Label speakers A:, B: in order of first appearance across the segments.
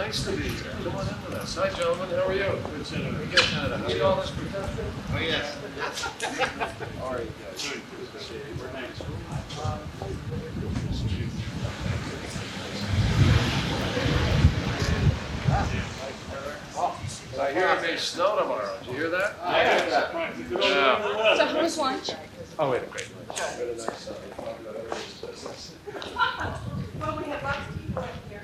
A: Nice to meet you. Come on in with us. Hi, gentlemen. How are you? Good, Senator. Very good, Senator. How are you all this protection?
B: Oh, yes.
A: All right, guys. I hear it may snow tomorrow. Did you hear that?
B: I heard that.
A: Yeah.
C: So how was lunch?
A: Oh, we had a great lunch. We had a nice talk about everything's business.
C: Well, we had lots of people in here.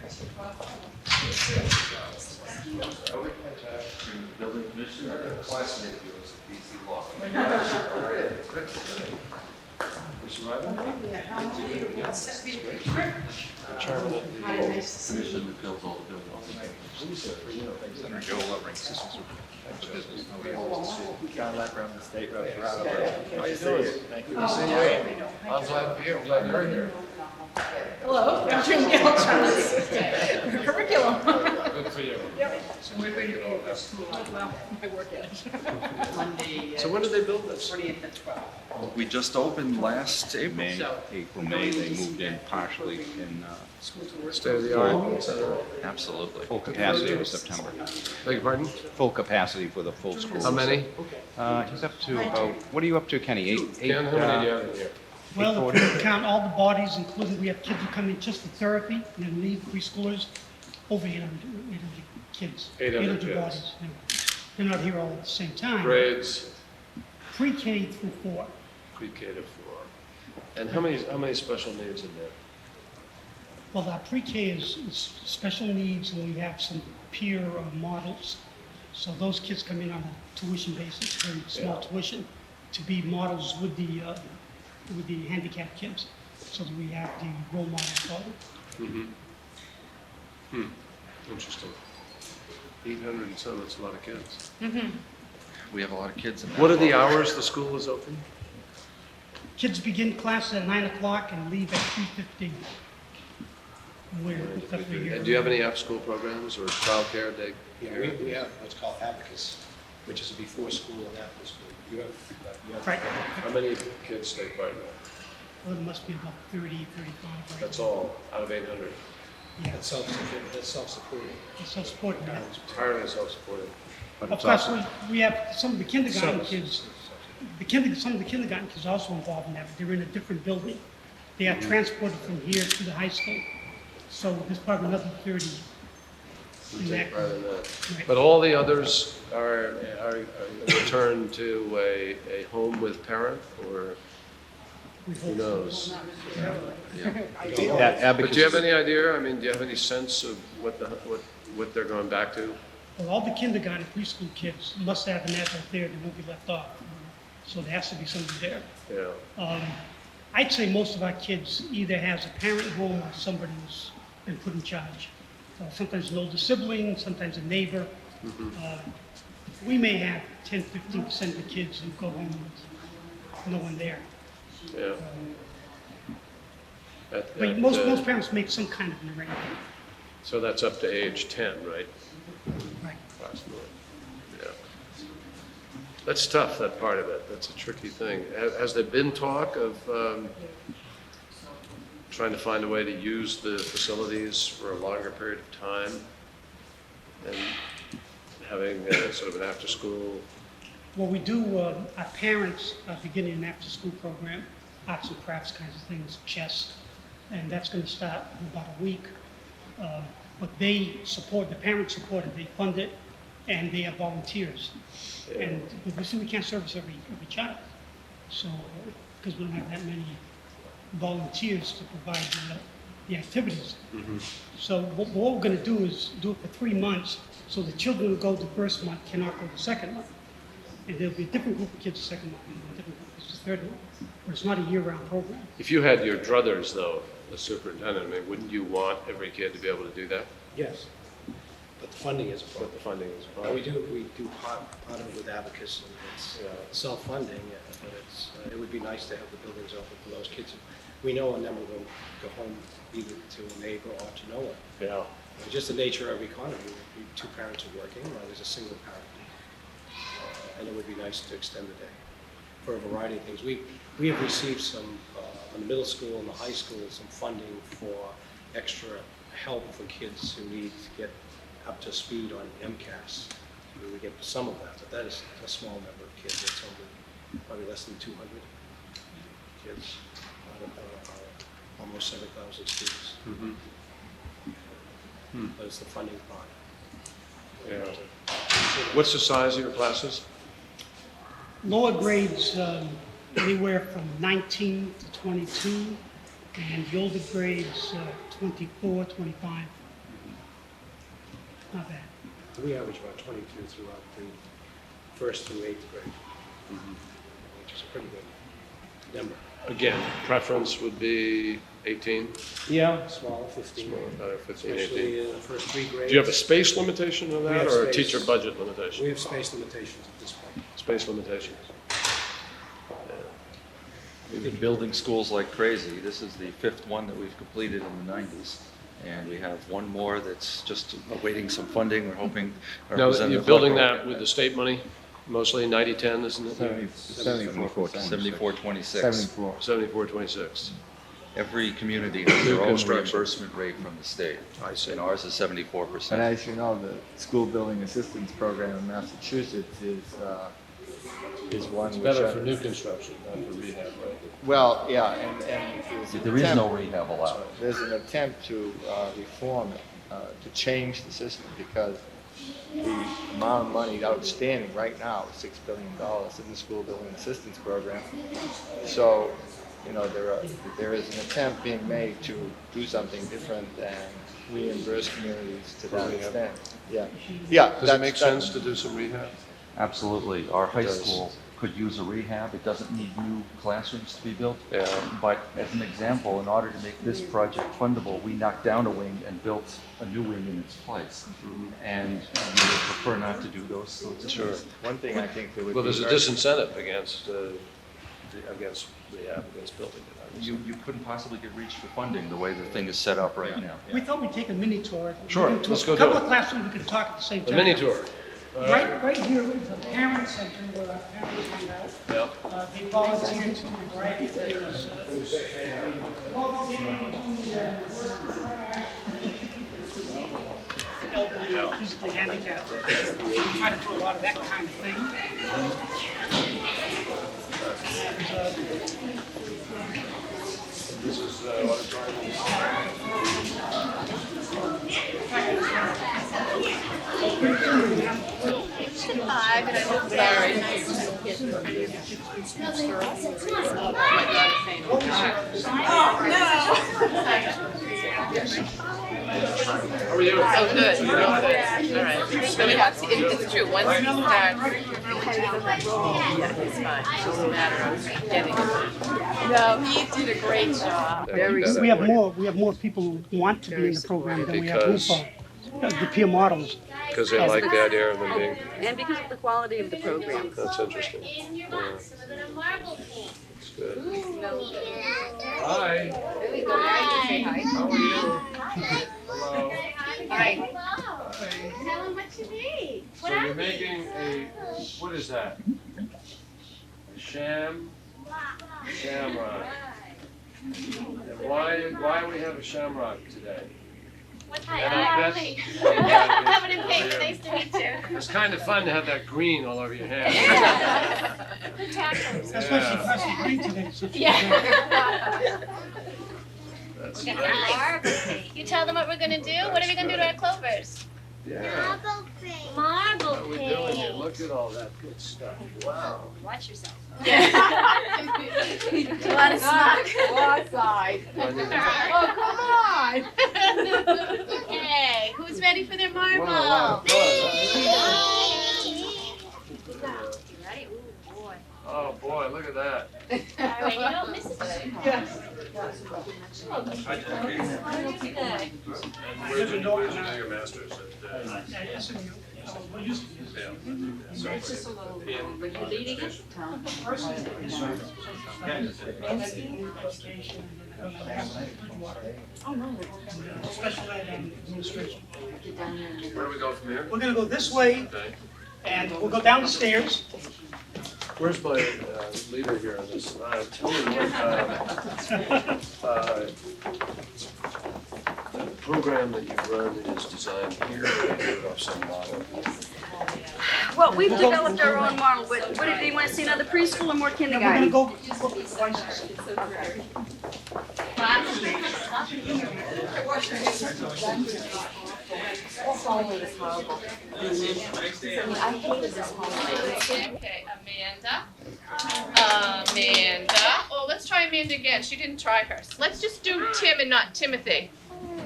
B: Building commissioner.
A: Classmate of yours at BC Law.
B: Commission that builds all the buildings.
D: John Lepper, I'm the state rep for Attleboro.
A: How you doing? Thank you. Good to see you. I'm glad to be here. I'm glad you're here.
C: Hello, I'm Jim Gilchrist. Curriculum.
A: Good for you. So when did they get all this?
C: Well, I work at it. Monday,
A: So when did they build this?
C: 20th and 12th.
E: We just opened last April.
D: May, they moved in partially in
A: State of the art, et cetera.
E: Absolutely.
D: full capacity for September.
A: Beg your pardon?
D: Full capacity for the full school.
A: How many?
D: He's up to about, what are you up to, Kenny? Eight?
A: Ken, how many do you have in here?
F: Well, if you count all the bodies, including we have kids who come in just for therapy, and then leave preschoolers, over 800 kids.
A: 800 kids.
F: bodies. They're not here all at the same time.
A: Grades,
F: Pre-K through 4.
A: pre-K to 4. And how many special needs in there?
F: Well, our pre-K is special needs, and we have some peer models. So those kids come in on a tuition basis, very small tuition, to be models with the handicapped kids, so that we have the role model for them.
A: Interesting. 800 and some, that's a lot of kids.
E: We have a lot of kids in there.
A: What are the hours the school is open?
F: Kids begin classes at 9 o'clock and leave at 3:15.
A: And do you have any after-school programs or childcare day?
G: Yeah, we have what's called abacus, which is before school and after school. You have
F: Right.
A: How many kids take part in that?
F: Well, it must be about 30, 35. Right?
A: That's all out of 800.
F: Yeah,
G: that's self-supporting.
F: it's self-supporting. Yeah.
A: It's entirely self-supported.
D: But
F: Of
D: it's
F: course,
D: also,
F: we have some of the kindergarten kids, some of the kindergarten kids are also involved in that, but they're in a different building. They are transported from here to the high school. So there's probably another 30 in that.
A: Take part in that.
F: Right.
A: But all the others are returned to a home with parent, or
F: We
A: who
F: hope.
A: knows?
D: Abacus
A: But do you have any idea, I mean, do you have any sense of what they're going back to?
F: Well, all the kindergarten, preschool kids must have an adult there, they won't be left off. So there has to be somebody there.
A: Yeah.
F: I'd say most of our kids either has a parent home or somebody who's been put in charge. Sometimes an older sibling, sometimes a neighbor. We may have 10, 15% of the kids who go home with no one there.
A: Yeah.
F: But most parents make some kind of an arrangement.
A: So that's up to age 10, right?
F: Right.
A: Approximately. Yeah. That's tough, that part of it. That's a tricky thing. Has there been talk of trying to find a way to use the facilities for a longer period of time and having sort of an after-school?
F: Well, we do, our parents are beginning an after-school program, arts and crafts kinds of things, chess, and that's going to start in about a week. But they support, the parents support it, they fund it, and they have volunteers. And we can't service every child, so, because we don't have that many volunteers to provide the activities. So what we're going to do is do it for 3 months, so the children who go the first month cannot go the second month. And there'll be a different group of kids the second month, and a different group the third month. But it's not a year-round program.
A: If you had your druthers, though, the superintendent, I mean, wouldn't you want every kid to be able to do that?
G: Yes, but the funding is a
A: But
G: problem.
A: the funding is a
G: And
A: problem.
G: we do part of it with abacus, and it's self-funding, but it would be nice to have the buildings open for those kids. We know a number of them go home either to a neighbor or to no one.
A: Yeah.
G: Just the nature of our economy, two parents are working, or there's a single parent. And it would be nice to extend the day for a variety of things. We have received some, in the middle school and the high school, some funding for extra help for kids who need to get up to speed on MCAS. We get some of that, but that is a small number of kids. It's only probably less than 200 kids out of almost 7,000 students. But it's the funding part.
A: Yeah. What's the size of your classes?
F: Lower grades, anywhere from 19 to 22, and the older grades, 24, 25. Not bad.
G: We average about 22 throughout the first through eighth grade, which is a pretty good number.
A: Again, preference would be 18,
G: Yeah. Small, 15.
A: 15, 18.
G: Especially in the first three grades.
A: Do you have a space limitation on
G: We
A: that,
G: have
A: or a
G: space.
A: teacher budget
G: We
A: limitation?
G: have space limitations at this point.
A: Space limitations.
E: We've been building schools like crazy. This is the fifth one that we've completed in the 90s. And we have one more that's just awaiting some funding. We're hoping. our
A: Now,
E: representative
A: you're building
E: Fleck will
A: that with the state money, mostly 90-10, isn't it?
E: 7426.
A: 74-26.
E: Every community has
A: New
E: their own
A: construction.
E: reimbursement rate from the state.
A: I see.
E: And ours is 74%.
H: And as you know, the school building assistance program in Massachusetts is one
A: It's
H: which.
A: better for new construction, not for rehab, right?
H: Well, yeah, and there's an
B: There is no
H: attempt-
B: rehab allowed.
H: There's an attempt to reform it, to change the system, because the amount of money outstanding right now is $6 billion in the school building assistance program. So, you know, there is an attempt being made to do something different and reimburse communities to that extent. Yeah, yeah.
A: Does it make sense to do some rehab?
B: Absolutely. Our high
A: It does.
B: school could use a rehab. It doesn't need new classrooms to be built.
A: Yeah.
B: But as an example, in order to make this project fundable, we knocked down a wing and built a new wing in its place. And we would prefer not to do those sorts of
A: Sure.
B: things.
H: One thing I think that would be.
A: Well, there's a
H: very-
A: disincentive against rehab, against building it.
B: You couldn't possibly get reach for funding the way the thing is set up right now.
F: We thought we'd take a mini tour.
A: Sure,
F: We can
A: let's go
F: A
A: do
F: couple
A: it.
F: of classrooms, we can talk at the same
A: A
F: time.
A: mini tour.
F: Right here is the parent center where our parents hang out.
A: Yep.
F: They volunteer to do a variety of things. Elderly, physically handicapped. We try to do a lot of that kind of thing.
A: This is auditorium. How are you?
C: Oh, good. Oh, good. All right. So we have to, it's true, once you start, yeah, it's fine. It's just a matter of getting. No, he did a great job. Very
F: We have more people who want to be in the program than we have room
A: Because-
F: for. The peer models.
A: Because they like the idea of them being,
C: And because of the quality of the program.
A: that's interesting. Yeah, that's good. Hi. How are you? Hello.
C: Hi.
I: Tell them what you need.
A: So you're making a, what is that? A shamrock. And why we have a shamrock today?
I: Hi,
A: And I bet-
I: Emily.
A: Yeah,
I: Covered in pink. Nice to meet you.
A: It's kind of fun to have that green all over your hands.
I: The tacos.
F: That's why she pressed the green today. So she-
I: Yeah.
A: That's
I: Nice.
A: great.
I: You tell them what we're gonna do? What are we gonna do to our clovers?
A: Yeah.
I: Marble
A: How we doing here? Look at all that good stuff. Wow.
I: Watch yourself.
C: Do you want to smoke? Go outside. Oh, come on.
I: Hey, who's ready for their
A: What a lot
I: marble?
A: of fun.
I: You ready? Ooh, boy.
A: Oh, boy, look at that.
I: All right, you know, Mrs.
A: And where'd you do your master's at?
F: We're used to this.
C: It's just a little, when you're leading it, Tom.
F: Special ed and administration.
A: Where do we go from here?
F: We're gonna go this way,
A: Okay.
F: and we'll go down the stairs.
A: Where's my leader here on this? Tell me what, program that you run is designed here, or you do it off some model?
J: Well, we've developed our own model, but what do you want to see, another preschool or more
F: We're
J: kindergarten?
F: gonna go look at the license.
C: Okay, Amanda. Amanda. Oh, let's try Amanda again. She didn't try hers. Let's just do Tim and not Timothy.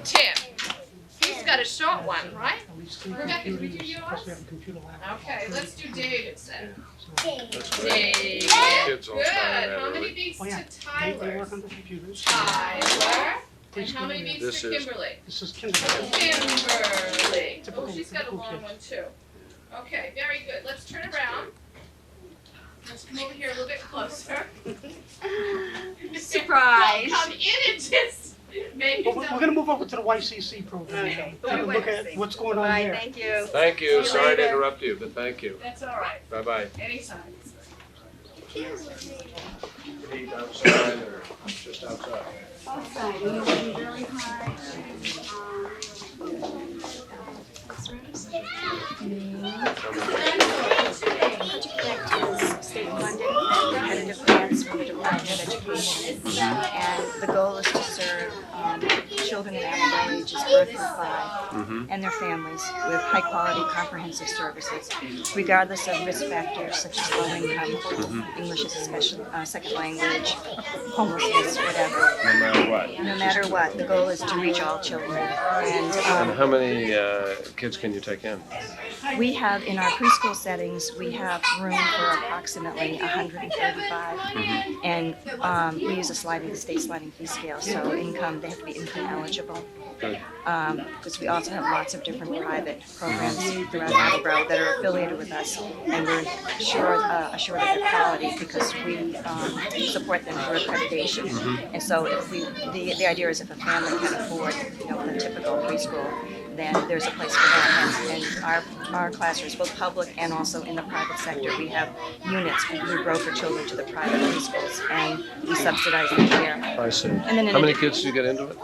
C: Tim. He's got a short one, right? Rebecca, did we do yours?
F: Plus we have a computer lab.
C: Okay, let's do David's then.
A: That's great.
C: David.
A: Kids all
C: Good.
A: start that
C: How many
A: early.
C: beats
F: Oh, yeah.
C: to
F: They work
C: Tyler's?
F: on the computers.
C: Tyler. And how many beats
A: This
C: to
A: is-
C: Kimberly?
F: This is kindergarten.
C: Kimberly.
F: Typical-
C: Oh, she's got a
F: typical
C: long
F: kid.
C: one too. Okay, very good. Let's turn around. Let's come over here a little bit closer.
J: Surprise.
C: Come in and just maybe
F: Well, we're gonna move over to the YCC program.
J: Okay.
F: Take a look at what's going on
J: Bye,
F: there.
J: thank you.
A: Thank you,
C: See you
A: sorry to
C: later.
A: interrupt you, but thank you.
C: That's all right.
A: Bye-bye.
C: Anytime.
A: Eat outside or just outside?
J: Outside, we're working really hard.
K: State funded competitive grants from the Department of Education. And the goal is to serve children in average ages birth to 5 and their families with high quality comprehensive services, regardless of risk factors such as low income, English as a special second language, homelessness, whatever.
A: No matter what.
K: No matter what, the goal is to reach all children.
A: And
K: And
A: how many kids can you take in?
K: we have, in our preschool settings, we have room for approximately 135. And we use the state sliding fee scale, so income, they have to be income eligible.
A: Good.
K: Because we also have lots of different private programs throughout Attleboro that are affiliated with us, and we're assured of their quality because we support them through accreditation. And so if the idea is if a family can afford, the typical preschool, then there's a place for them. And our classrooms, both public and also in the private sector, we have units. We broker children to the private preschools, and we subsidize their care.
A: I see.
K: And then in
A: How many
K: addition-
A: kids do you get into it?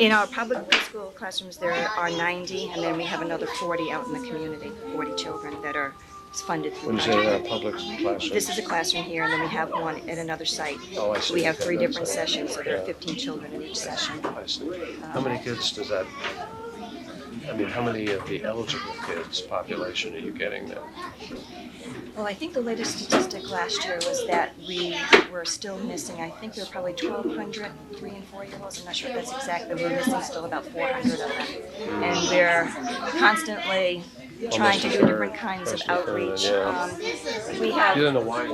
K: In our public preschool classrooms, there are 90, and then we have another 40 out in the community, 40 children that are funded through
A: When you say
K: budget.
A: public classroom?
K: This is a classroom here, and then we have one at another site.
A: Oh, I see.
K: We have
A: Okay,
K: 3
A: that's
K: different
A: it.
K: sessions, so there are
A: Yeah.
K: 15 children in each session.
A: I see. How many kids does that, how many of the eligible kids population are you getting then?
K: Well, I think the latest statistic last year was that we were still missing, I think there were probably 1,200 3 and 4-year-olds. I'm not sure if that's exact, but we're missing still about 400 of them. And we're constantly trying to do different kinds of outreach. We
A: You
K: have,
A: don't know why?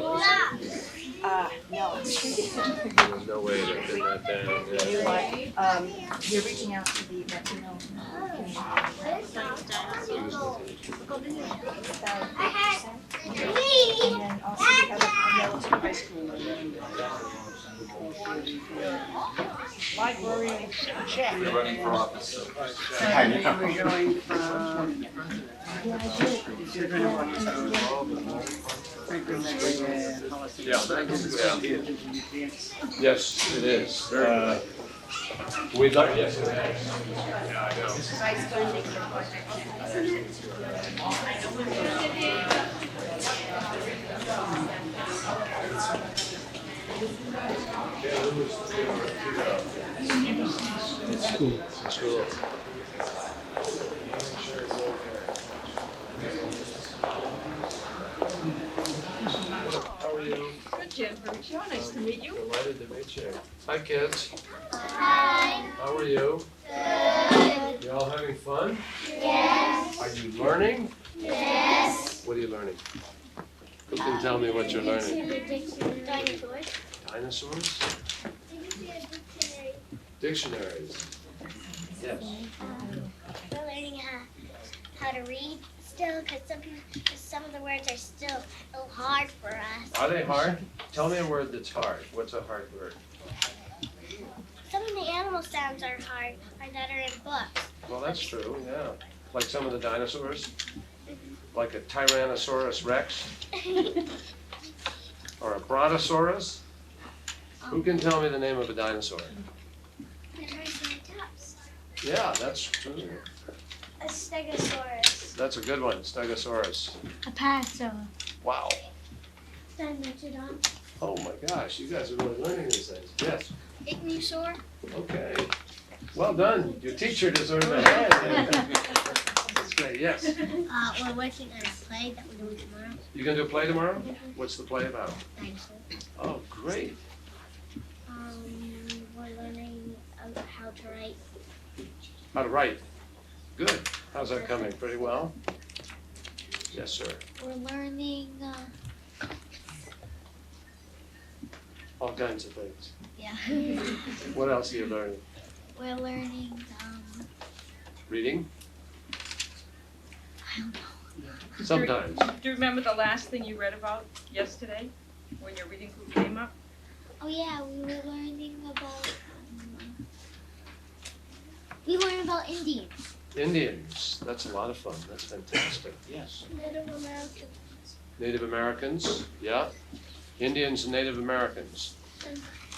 K: no,
A: There's no way to pin that down. Yeah.
K: we're reaching out to the Latino community. About 8%. And then also we have a relative high school.
F: Library and chat.
E: You're running for office.
A: Yes, it is. We'd like, yes, it is. Yeah, I know. It's cool. How are you?
C: Good, Jennifer. Nice to meet you.
A: Delighted to meet you. Hi, kids.
I: Hi.
A: How are you?
I: Good.
A: You all having fun?
I: Yes.
A: Are you learning?
I: Yes.
A: What are you learning? Who can tell me what you're learning?
I: Dinosaurs.
A: Dinosaurs? Dictionaries? Yes.
I: We're learning how to read still, because some of the words are still a little hard for us.
A: Are they hard? Tell me a word that's hard. What's a hard word?
I: Some of the animal sounds are hard, or that are in books.
A: Well, that's true, yeah. Like some of the dinosaurs? Like a Tyrannosaurus Rex? Or a Brontosaurus? Who can tell me the name of a dinosaur?
I: The Triceratops.
A: Yeah, that's true.
I: A stegosaurus.
A: That's a good one, Stegosaurus.
I: A parasaur.
A: Wow.
I: Dimetrodon.
A: Oh my gosh, you guys are really learning these things. Yes.
I: Ichthyosaur.
A: Okay. Well done. Your teacher deserved a hand. That's great. Yes.
I: We're working on a play that we're doing tomorrow.
A: You gonna do a play tomorrow? What's the play about?
I: Dinosaur.
A: Oh, great.
I: We're learning how to write.
A: How to write. Good. How's that coming? Pretty well? Yes, sir.
I: We're learning.
A: All kinds of things.
I: Yeah.
A: What else are you learning?
I: We're learning.
A: Reading?
I: I don't know.
A: Sometimes.
J: Do you remember the last thing you read about yesterday, when your reading group came up?
I: Oh yeah, we were learning about. We learned about Indians.
A: Indians. That's a lot of fun. That's fantastic. Yes.
I: Native Americans.
A: Native Americans. Yeah. Indians and Native Americans.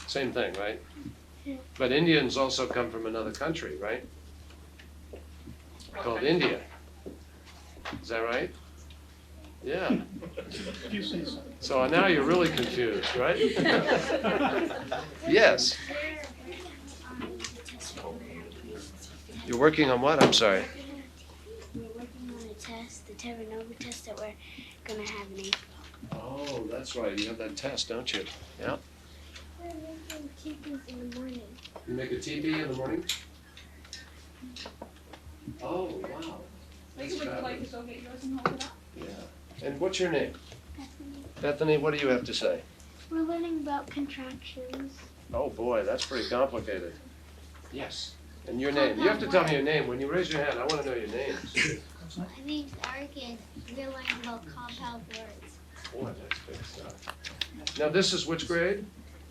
A: Same thing, right?
I: Yeah.
A: But Indians also come from another country, right? Called India. Is that right? Yeah.
F: If you say so.
A: So now you're really confused, right? Yes. You're working on what? I'm sorry.
I: We're working on a test, the Terra Nova test that we're gonna have in April.
A: Oh, that's right. You have that test, don't you? Yeah.
I: We're making teepees in the morning.
A: You make a teepee in the morning? Oh, wow. That's fabulous.
J: go get yours and hold it up?
A: Yeah. And what's your name?
I: Bethany.
A: Bethany, what do you have to say?
I: We're learning about contractions.
A: Oh, boy, that's pretty complicated. Yes. And your name? You have to tell me your name. When you raise your hand, I want to know your names.
I: My name's Arkin. We're learning about compound words.
A: Boy, that's big stuff. Now, this is which grade?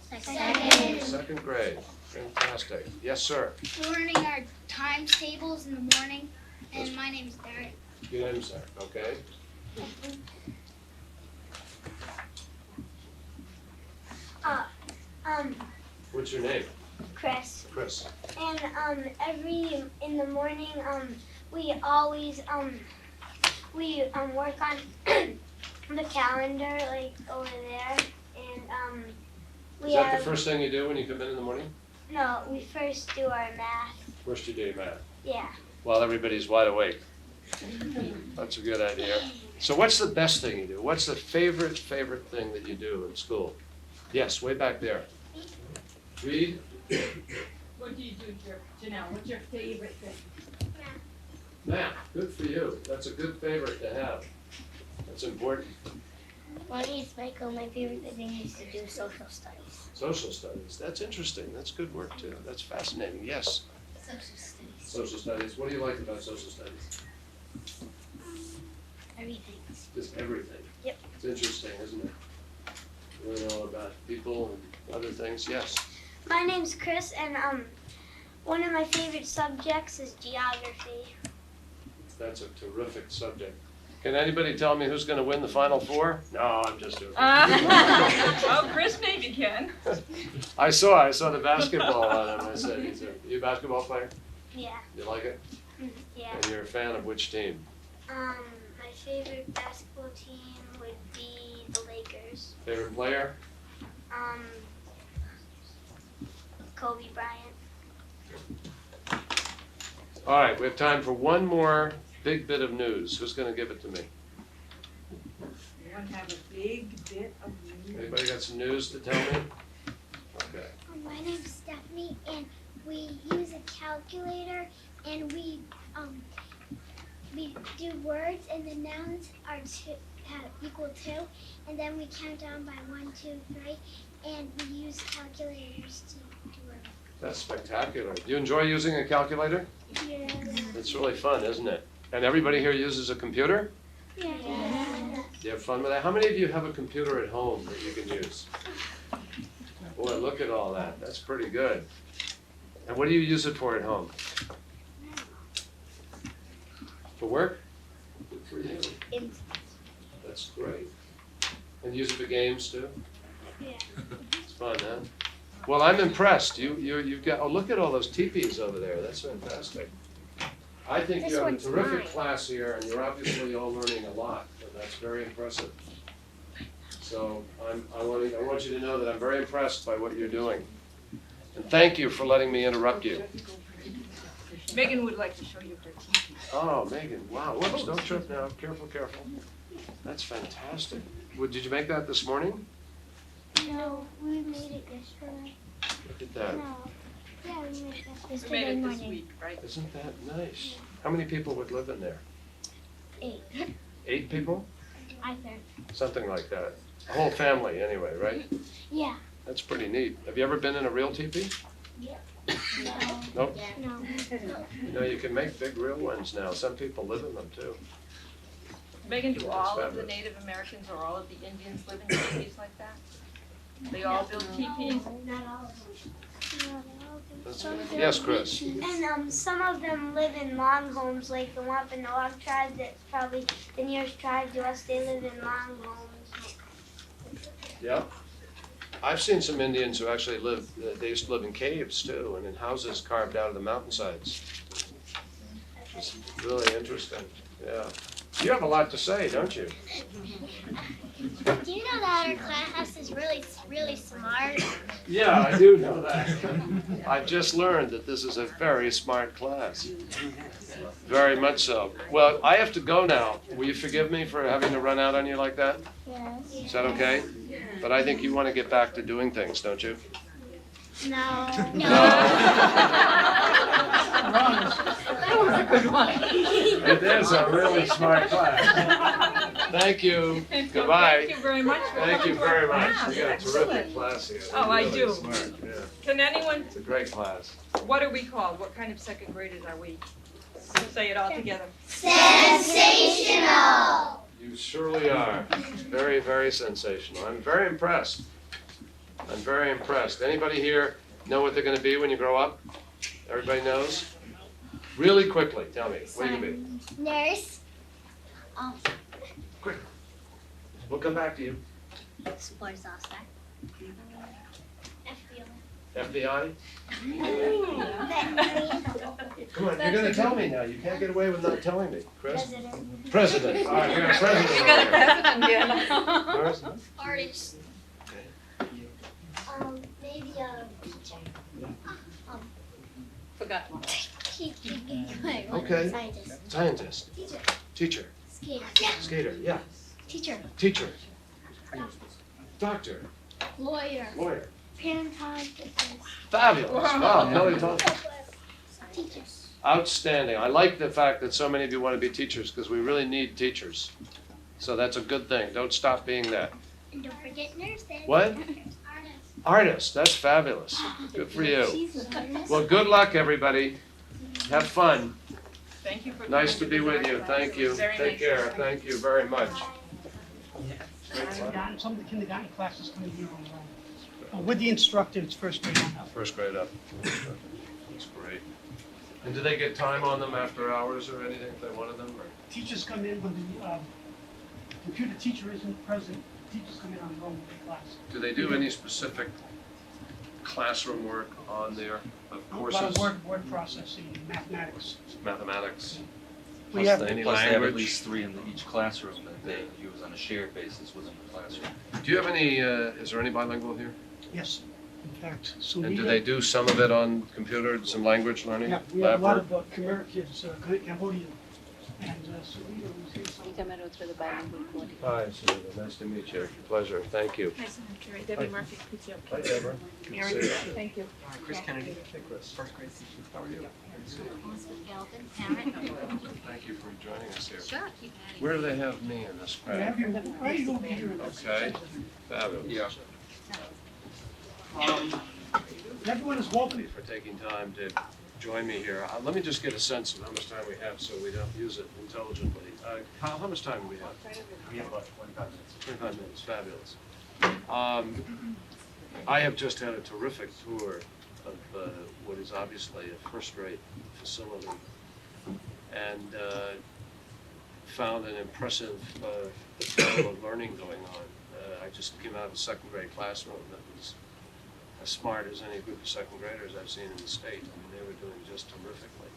I: Second.
A: Second grade. Fantastic. Yes, sir.
I: We're learning our times tables in the morning, and my name's Derek.
A: Your name's there, okay? What's your name?
I: Chris.
A: Chris.
I: And every in the morning we always work on the calendar like over there, and we
A: Is that
I: have
A: the first thing you do when you come in the morning?
I: no, we first do our math.
A: First you do your math,
I: Yeah.
A: while everybody's wide awake. That's a good idea. So what's the best thing you do? What's the favorite thing that you do in school? Yes, way back there. Read.
J: What do you do, Janelle? What's your favorite thing?
A: Math. Good for you. That's a good favorite to have. That's important.
I: My name's Michael. My favorite thing is to do social studies.
A: Social studies. That's interesting. That's good work too. That's fascinating. Yes.
I: Social studies.
A: Social studies. What do you like about social studies?
I: Everything.
A: Just everything.
I: Yep.
A: It's interesting, isn't it? Learn all about people and other things. Yes.
I: My name's Chris, and one of my favorite subjects is geography.
A: That's a terrific subject. Can anybody tell me who's going to win the Final Four? No, I'm just joking.
J: Oh, Chris maybe can.
A: I saw the basketball on him. I said, you a basketball player?
I: Yeah.
A: You like it?
I: Yeah.
A: And you're a fan of which team?
I: My favorite basketball team would be the Lakers.
A: Favorite player?
I: Kobe Bryant.
A: All right, we have time for one more big bit of news. Who's going to give it to me?
J: You want to have a big bit of news?
A: Anybody got some news to tell me? Okay.
I: My name's Stephanie, and we use a calculator, and we do words, and the nouns are equal to, and then we count down by 1, 2, 3, and we use calculators to do it.
A: That's spectacular. Do you enjoy using a calculator?
I: Yeah.
A: It's really fun, isn't it? And everybody here uses a computer?
I: Yeah.
A: You have fun with that? How many of you have a computer at home that you can use? Boy, look at all that. That's pretty good. And what do you use it for at home? For work? Good for you. That's great. And use it for games too?
I: Yeah.
A: It's fun, huh? Well, I'm impressed. You've got, oh, look at all those teepees over there. That's fantastic. I think
I: This
A: you have a
I: one's
A: terrific
I: mine.
A: class here, and you're obviously all learning a lot, and that's very impressive. So I want you to know that I'm very impressed by what you're doing. And thank you for letting me interrupt you.
C: Megan would like to show you her teepee.
A: Oh, Megan, wow, whoops, don't trip now. Careful, careful. That's fantastic. Did you make that this morning?
I: No, we made it yesterday.
A: Look at that.
I: No. Yeah, we made it
C: We made
I: yesterday
C: it this
I: morning.
C: week, right?
A: Isn't that nice? How many people would live in there?
I: 8.
A: 8 people?
I: I think.
A: Something like that. A whole family anyway, right?
I: Yeah.
A: That's pretty neat. Have you ever been in a real teepee?
I: No.
A: Nope.
I: No.
A: You know, you can make big real ones now. Some people live in them too.
C: Megan, do all of the
A: fabulous.
C: Native Americans or all of the Indians live in teepees like that? They all build teepees?
I: Not all of them.
A: That's- Yes, Chris?
I: And some of them live in long homes, like the Wampanoag tribe that's probably the nearest tribe to us, they live in long homes.
A: Yeah. I've seen some Indians who actually live, they used to live in caves too, and in houses carved out of the mountainsides. It's really interesting, yeah. You have a lot to say, don't you?
I: Do you know that our class is really smart?
A: Yeah, I do know that. I've just learned that this is a very smart class. Very much so. Well, I have to go now. Will you forgive me for having to run out on you like that?
I: Yes.
A: Is that okay? But I think you want to get back to doing things, don't you?
I: No.
C: That was a good one.
A: It is a really smart class. Thank you. Goodbye.
C: Thank you very much for
A: Thank you
C: coming to our
A: very much.
C: class.
A: You got a terrific
C: Excellent.
A: class here.
C: Oh, I
A: Really
C: do.
A: smart, yeah.
C: Can anyone,
A: It's a great class.
C: what are we called? What kind of second graders are we? We'll say it all together.
I: Sensational!
A: You surely are. Very, very sensational. I'm very impressed. I'm very impressed. Anybody here know what they're going to be when you grow up? Everybody knows? Really quickly, tell me. What are you going to be?
I: Nurse.
A: Quick. We'll come back to you.
I: Sports officer.
A: FBI?
I: Veterinarian.
A: Come on, you're going to tell me now. You can't get away with not telling me. Chris?
I: President.
A: President. All right, we got a president.
C: You got a president here.
A: Doris?
I: Artist. Maybe a teacher.
C: Forgot one.
A: Okay.
I: Scientist.
A: Scientist.
I: Teacher.
A: Teacher.
I: Skater.
A: Skater, yeah.
I: Teacher.
A: Teacher. Doctor.
I: Lawyer.
A: Lawyer.
I: Paleontologist.
A: Fabulous. Wow, paleontologist.
I: Teacher.
A: Outstanding. I like the fact that so many of you want to be teachers because we really need teachers. So that's a good thing. Don't stop being that.
I: And don't forget nurses.
A: What?
I: Artist.
A: Artist. That's fabulous. Good for you. Well, good luck, everybody. Have fun.
C: Thank you for coming.
A: Nice to be with you. Thank you.
C: Very
A: Take
C: nice.
A: care. Thank you very much.
F: Some of the kindergarten classes coming here on, with the instructor, it's first grade on up.
A: First grade up. That's great. And do they get time on them after hours or anything if they wanted them? Or?
F: Teachers come in when the computer teacher isn't present, teachers come in on their own with the class.
A: Do they do any specific classroom work on their
F: A lot
A: courses?
F: of word processing, mathematics.
A: Mathematics?
F: We have,
A: Any
B: Plus they have at
A: language?
B: least 3 in each classroom that they use on a shared basis within the classroom.
A: Do you have any, is there any bilingual here?
F: yes, in fact, so
A: And
F: we
A: do
F: have-
A: they do some of it on computers and language learning?
F: Yeah, we have a lot
A: Lab work?
F: of Khmer kids, Cambodian, and so we was here some.
A: Hi, Sunita. Nice to meet you. Pleasure. Thank you.
C: Nice to meet you. Debbie Murphy, PTO.
A: Hi, Deborah. Good to
C: Mary,
A: see you.
C: thank you.
H: Chris Kennedy.
A: Hey, Chris.
H: First grade teacher.
A: How are you? Thank you for joining us here.
I: Sure.
A: Where do they have me in this
F: We have
A: crowd?
F: you, right over here.
A: Okay. Fabulous. Yeah.
F: Everyone is welcome.
A: For taking time to join me here. Let me just get a sense of how much time we have so we don't use it intelligently. How much time do we have?
H: We have about 25 minutes.
A: 25 minutes, fabulous. I have just had a terrific tour of what is obviously a first-rate facility and found an impressive level of learning going on. I just came out of a second-grade classroom that was as smart as any group of second graders I've seen in the state. I mean, they were doing just terrifically.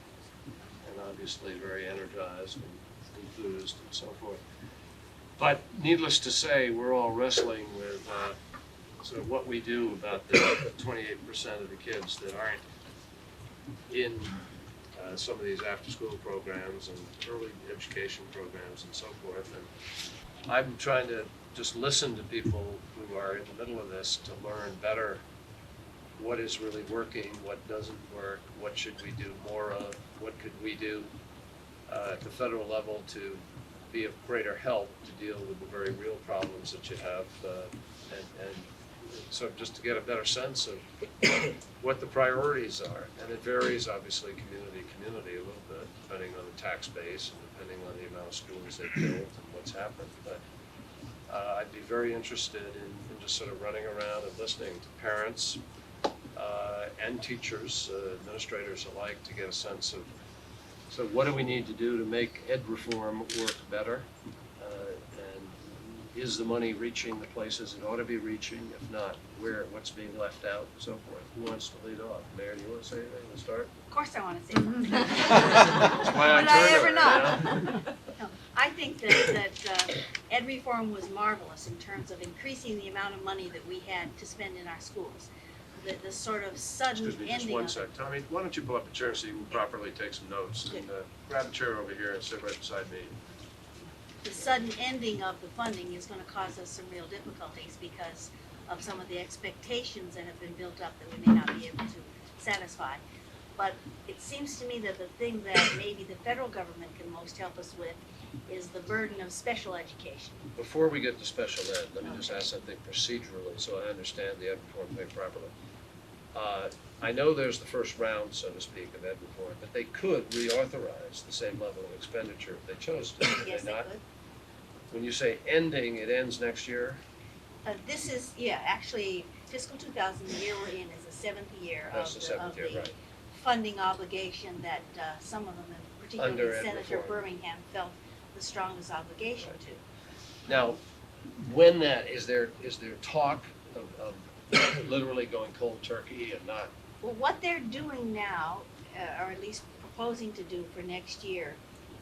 A: And obviously very energized and enthused and so forth. But needless to say, we're all wrestling with sort of what we do about the 28% of the kids that aren't in some of these after-school programs and early education programs and so forth. And I'm trying to just listen to people who are in the middle of this to learn better what is really working, what doesn't work, what should we do more of, what could we do at the federal level to be of greater help to deal with the very real problems that you have, and so just to get a better sense of what the priorities are. And it varies obviously community to community a little bit, depending on the tax base and depending on the amount of schools they've built and what's happened. But I'd be very interested in just sort of running around and listening to parents and teachers, administrators alike, to get a sense of, so what do we need to do to make ed reform work better? And is the money reaching the places it ought to be reaching? If not, what's being left out and so forth? Who wants to lead off? Mayor, you want to say anything to start?
J: Of course I want to say something.
A: That's why I
J: Would I
A: turned
J: ever
A: to
J: not?
A: her, you know?
J: No, I think that ed reform was marvelous in terms of increasing the amount of money that we had to spend in our schools. The sort of sudden
A: Excuse me, just
J: ending
A: one
J: of
A: sec. Tommy, why don't you pull up a chair so you can properly take some notes? And grab a chair over here and sit right beside me.
J: the sudden ending of the funding is going to cause us some real difficulties because of some of the expectations that have been built up that we may not be able to satisfy. But it seems to me that the thing that maybe the federal government can most help us with is the burden of special education.
A: Before we get to special ed, let me just ask something procedurally so I understand the ed reform thing properly. I know there's the first round, so to speak, of ed reform, but they could reauthorize the same level of expenditure if they chose to, could
J: Yes,
A: they
J: they
A: not?
J: could.
A: When you say ending, it ends next year?
J: This is, actually, fiscal 2000, the year we're in, is the seventh year
A: That's the
J: of
A: seventh year, right.
J: funding obligation that some of them, and
A: Under
J: particularly
A: ed
J: Senator
A: reform.
J: Birmingham, felt the strongest obligation to.
A: Now, when that, is there talk of literally going cold turkey and not?
J: Well, what they're doing now, or at least proposing to do for next year,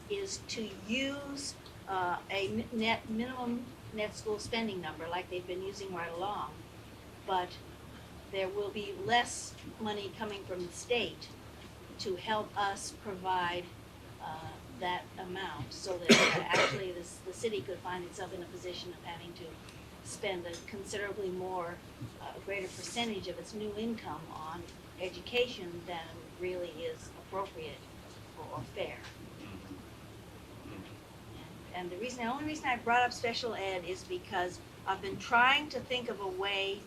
J: is to use a minimum net school spending number like they've been using right along. But there will be less money coming from the state to help us provide that amount, so that actually the city could find itself in a position of having to spend a considerably more, greater percentage of its new income on education than really is appropriate or fair. And the only reason I brought up special ed is because I've been trying to think of a way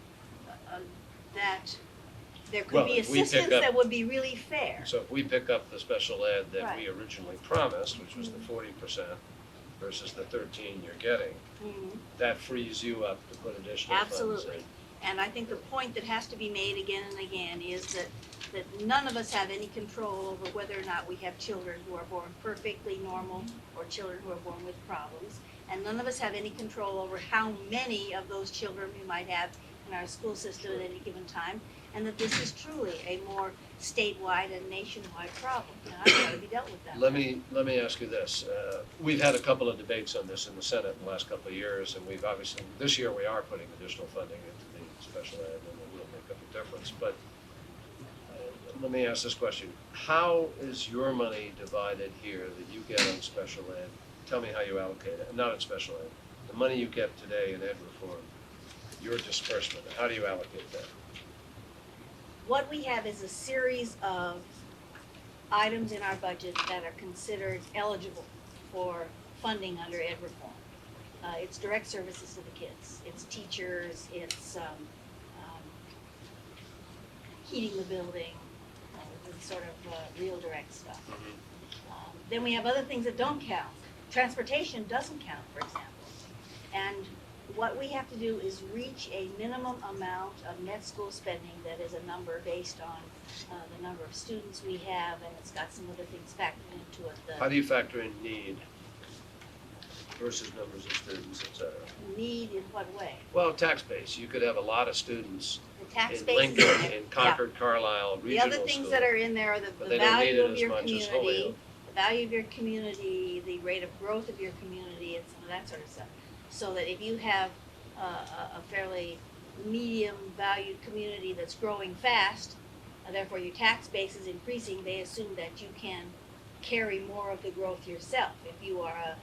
J: that there
A: Well,
J: could be
A: if we pick
J: assistance
A: up-
J: that would be really fair.
A: So if we pick up the special ed that we
J: Right.
A: originally promised, which was the 40% versus the 13 you're getting,
J: Mhm.
A: that frees you up to put additional funds in.
J: Absolutely. And I think the point that has to be made again and again is that none of us have any control over whether or not we have children who are born perfectly normal or children who are born with problems. And none of us have any control over how many of those children we might have in our school system at any given time. And that this is truly a more statewide and nationwide problem. And it's got to be dealt with that
A: Let
J: way.
A: me ask you this. We've had a couple of debates on this in the Senate in the last couple of years, and we've obviously, this year we are putting additional funding into the special ed, and it will make up a difference. But let me ask this question. How is your money divided here that you get on special ed? Tell me how you allocate it, not on special ed. The money you get today in ed reform, your disbursement, how do you allocate that?
J: What we have is a series of items in our budget that are considered eligible for funding under ed reform. It's direct services to the kids. It's teachers, it's heating the building, the sort of real direct stuff. Then we have other things that don't count. Transportation doesn't count, for example. And what we have to do is reach a minimum amount of net school spending that is a number based on the number of students we have, and it's got some other things factored into it.
A: How do you factor in need? versus numbers of students, et cetera.
J: Need in what way?
A: Well, tax base, you could have a lot of students
J: The tax
A: in
J: base is in
A: Lincoln,
J: there.
A: in
J: Yeah.
A: Concord, Carlisle,
J: The
A: regional
J: other things
A: schools.
J: that are in there are
A: But
J: the
A: they don't need
J: value
A: it
J: of
A: as
J: your
A: much as
J: community,
A: Holyoke.
J: the value of your community, the rate of growth of your community, and some of that sort of stuff. So that if you have a fairly medium valued community that's growing fast, therefore your tax base is increasing, they assume that you can carry more of the growth yourself. If you are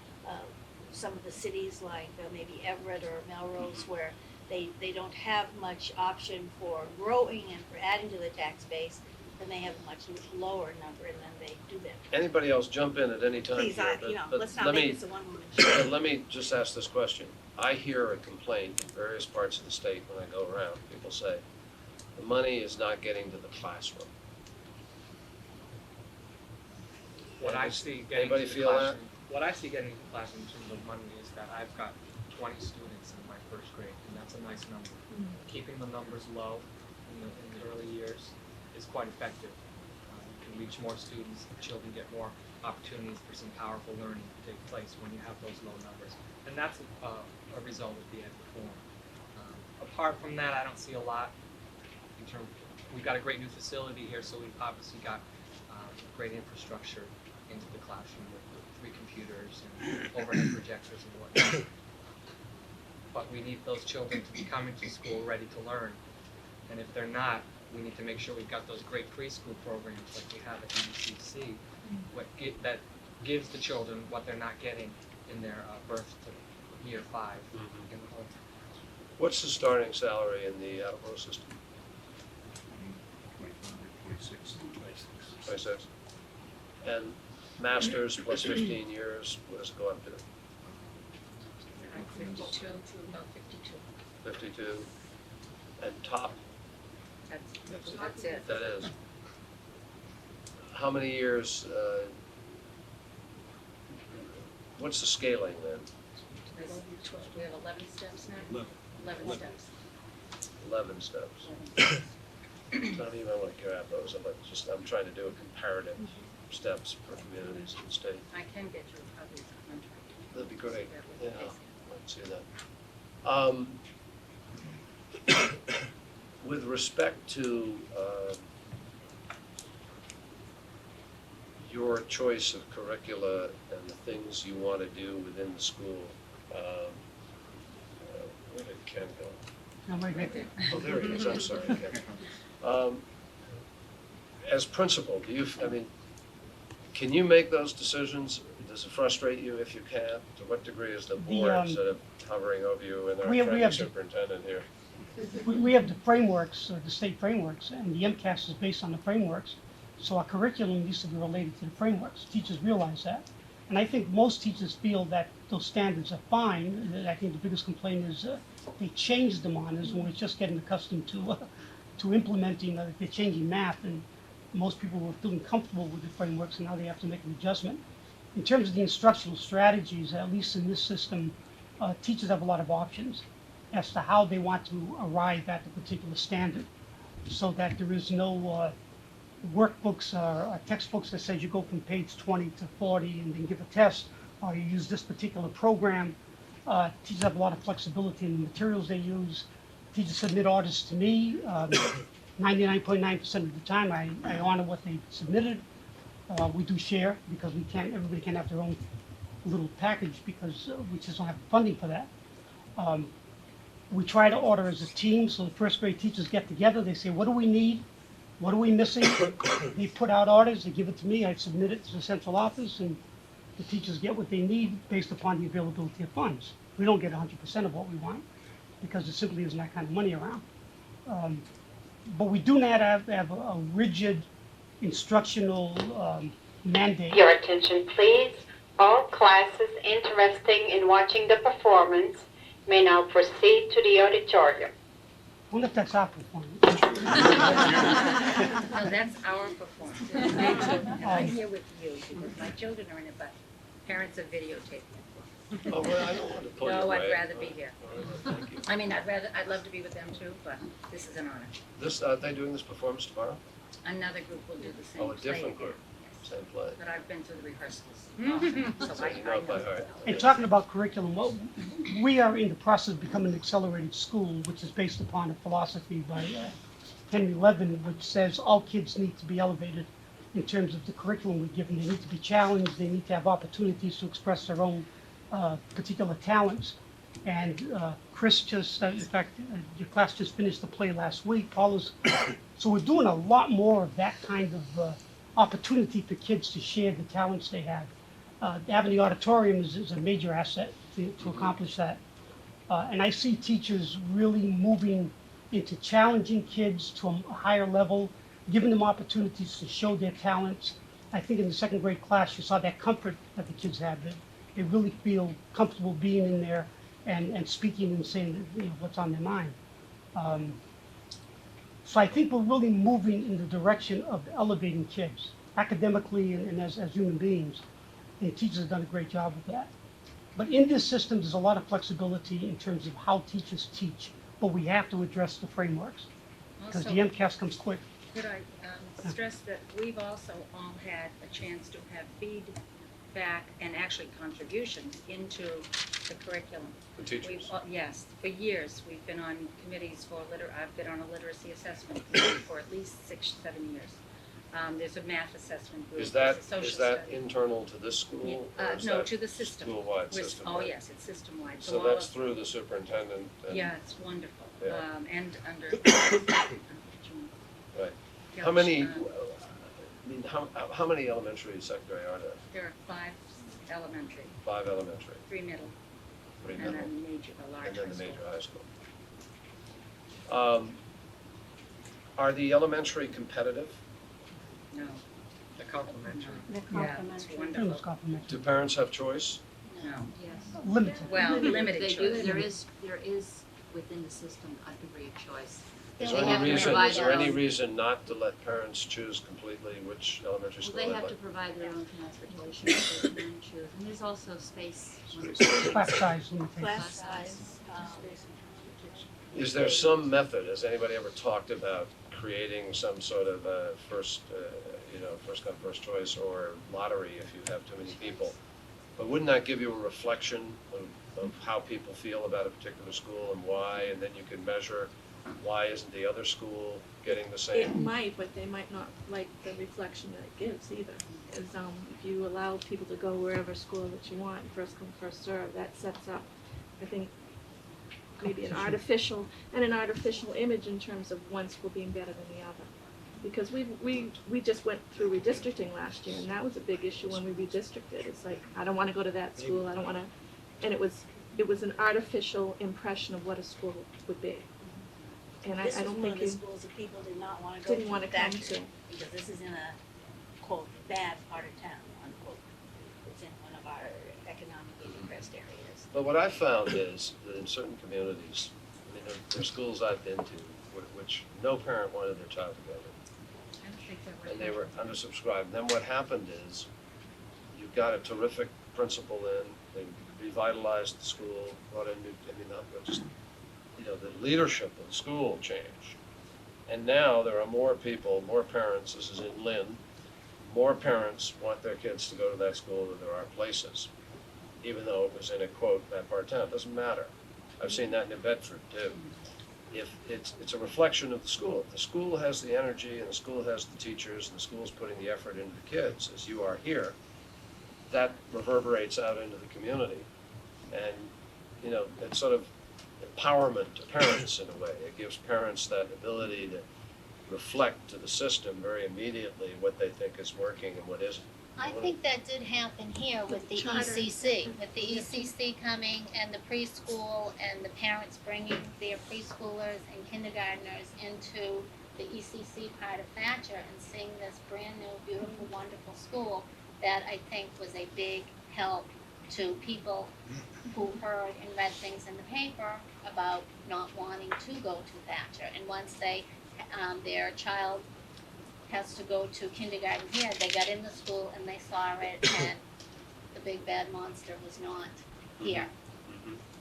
J: some of the cities like maybe Everett or Melrose where they don't have much option for growing and for adding to the tax base, then they have a much lower number and then they do that.
A: Anybody else jump in at any time
J: Please,
A: here, but
J: let's not
A: let
J: make
A: me,
J: this a one-woman show.
A: but let me just ask this question. I hear a complaint in various parts of the state when I go around. People say, the money is not getting to the classroom.
L: What I see getting
A: Anybody
L: to the
A: feel that?
L: classroom, what I see getting to the classroom in terms of money is that I've got 20 students in my first grade, and that's a nice number. Keeping the numbers low in the early years is quite effective. You can reach more students, the children get more opportunities for some powerful learning to take place when you have those low numbers. And that's a result of the ed reform. Apart from that, I don't see a lot in terms, we've got a great new facility here, so we've obviously got great infrastructure into the classroom with 3 computers and overhead projectors and whatnot. But we need those children to be coming to school ready to learn. And if they're not, we need to make sure we've got those great preschool programs like we have at UCC that gives the children what they're not getting in their birth to year 5 in the home.
A: What's the starting salary in the Attleboro system? 26. And masters plus 15 years, what does it go up to?
C: 52 to about 52.
A: 52. And top,
C: That's it.
A: that is. How many years, what's the scaling then?
C: We have 11 steps now? 11 steps.
A: 11 steps. I don't even want to grab those, I'm trying to do a comparative steps for communities in the state.
C: I can get you a copy of the contract.
A: That'd be great,
C: So
A: yeah,
C: that
A: I'd see that. With respect to your choice of curricula and the things you want to do within the school, where did Ken go?
F: I'm right there.
A: Oh, there he is, I'm sorry, Ken. As principal, can you make those decisions? Does it frustrate you if you can't? To what degree is the board sort of hovering over you and our
F: we
A: training
F: have-
A: superintendent here?
F: We have the frameworks, the state frameworks, and the MCAS is based on the frameworks. So our curriculum needs to be related to the frameworks. Teachers realize that. And I think most teachers feel that those standards are fine. I think the biggest complaint is they change them on us when we're just getting accustomed to implementing, they're changing math, and most people were feeling comfortable with the frameworks, and now they have to make an adjustment. In terms of the instructional strategies, at least in this system, teachers have a lot of options as to how they want to arrive at the particular standard, so that there is no workbooks or textbooks that says you go from page 20 to 40 and then give a test, or you use this particular program. Teachers have a lot of flexibility in the materials they use. Teachers submit orders to me. 99.9% of the time, I honor what they submitted. We do share because everybody can't have their own little package because we just don't have the funding for that. We try to order as a team, so the first grade teachers get together, they say, what do we need? What are we missing? They put out orders, they give it to me, I submit it to the central office, and the teachers get what they need based upon the availability of funds. We don't get 100% of what we want because there simply isn't that kind of money around. But we do not have a rigid instructional mandate.
M: Your attention, please. All classes interested in watching the performance may now proceed to the auditorium.
F: I wonder if that's our performance.
C: No, that's our performance. And I'm here with you because my children are in it, but parents are videotaping it.
A: Oh, well, I don't want to pull you
C: No,
A: away.
C: I'd rather be here.
A: Thank you.
C: I mean, I'd love to be with them too, but this is an honor.
A: Are they doing this performance tomorrow?
C: Another group will do the same.
A: Oh, a different
C: play
A: group.
C: again.
A: Same play.
N: But I've been to the rehearsals.
A: So
N: So I
A: you know it by
N: know.
A: heart.
F: And talking about curriculum, well, we are in the process of becoming an accelerated school, which is based upon a philosophy by Henry Levin, which says all kids need to be elevated in terms of the curriculum we give them. They need to be challenged, they need to have opportunities to express their own particular talents. And Chris just, in fact, your class just finished the play last week, Paula's. So we're doing a lot more of that kind of opportunity for kids to share the talents they have. Having the auditorium is a major asset to accomplish that. And I see teachers really moving into challenging kids to a higher level, giving them opportunities to show their talents. I think in the second grade class, you saw that comfort that the kids have. They really feel comfortable being in there and speaking and saying what's on their mind. So I think we're really moving in the direction of elevating kids academically and as human beings. And teachers have done a great job with that. But in this system, there's a lot of flexibility in terms of how teachers teach, but we have to address the frameworks because
N: Also,
F: the MCAS comes quick.
N: could I stress that we've also all had a chance to have feedback and actually contributions into the curriculum.
A: The teachers.
N: Yes, for years, we've been on committees for I've been on a literacy assessment committee for at least 6-7 years. There's a math assessment group.
A: Is that,
N: there's a social
A: is that
N: study.
A: internal to this school? or is
N: No,
A: that
N: to the system.
A: School-wide,
N: We're-
A: system-wide?
N: Oh, yes, it's system-wide.
A: So
N: all
A: that's
N: of-
A: through the superintendent? and-
N: Yeah, it's wonderful.
A: Yeah.
N: And under.
A: Right.
N: Yeah,
A: How many,
N: um,
A: I mean, how many elementary and secondary are there?
N: There are 5 elementary,
A: 5 elementary,
N: 3 middle,
A: 3
N: and
A: middle,
N: then a large
A: and then
N: high
A: the
N: school.
A: major high school. Are the elementary competitive?
N: No.
L: The complementary.
N: Yeah, it's
F: It was
N: wonderful.
F: complimentary.
A: Do parents have choice?
N: No.
K: Yes.
F: Limited.
N: Well, limited
K: They
N: choice.
K: do, there is within the system a degree of choice.
A: Is
K: They
A: there
K: have
A: any
K: to
A: reason,
K: provide
A: is there
K: their
A: any
K: own-
A: reason not to let parents choose completely which elementary
K: Well,
A: school
K: they
A: they'd
K: have to
A: like?
K: provide their own transportation, so they can choose, and there's also space.
F: Class size limitation.
J: Class size,
A: Is there some method, has anybody ever talked about creating some sort of first come, first choice or lottery if you have too many people? But wouldn't that give you a reflection of how people feel about a particular school and why, and then you can measure why isn't the other school getting the
O: It
A: same?
O: might, but they might not like the reflection that it gives either. Is if you allow people to go wherever school that you want, first come, first serve, that sets up, I think, maybe an artificial image in terms of one school being better than the other. Because we just went through redistricting last year, and that was a big issue when we redistricted. It's like, I don't wanna go to that school, I don't wanna, and it was an artificial impression of what a school would be. And I
J: this was
O: don't
J: one
O: think
J: of the
O: you
J: schools that people did not want to go to.
O: didn't wanna come
J: Thacher,
O: to.
J: because this is in a, quote, bad part of town, unquote. It's in one of our economically depressed areas.
A: But what I've found is that in certain communities, I mean, there are schools I've been to which no parent wanted their child to go to.
N: I don't think that was.
A: And they were undersubscribed. Then what happened is, you got a terrific principal in, they revitalized the school, brought in new, not just, the leadership of the school changed. And now there are more people, more parents, this is in Lynn, more parents want their kids to go to that school than there are places, even though it was in a quote, bad part of town, it doesn't matter. I've seen that in New Bedford too. If it's a reflection of the school. If the school has the energy and the school has the teachers and the school's putting the effort into the kids, as you are here, that reverberates out into the community. And, it's sort of empowerment to parents in a way. It gives parents that ability to reflect to the system very immediately what they think is working and what isn't.
P: I think that did happen here with the ECC, with the ECC coming and the preschool and the parents bringing their preschoolers and kindergartners into the ECC part of Thacher and seeing this brand new, beautiful, wonderful school that I think was a big help to people who heard and read things in the paper about not wanting to go to Thacher. And once their child has to go to kindergarten here, they got in the school and they saw it and the big bad monster was not here.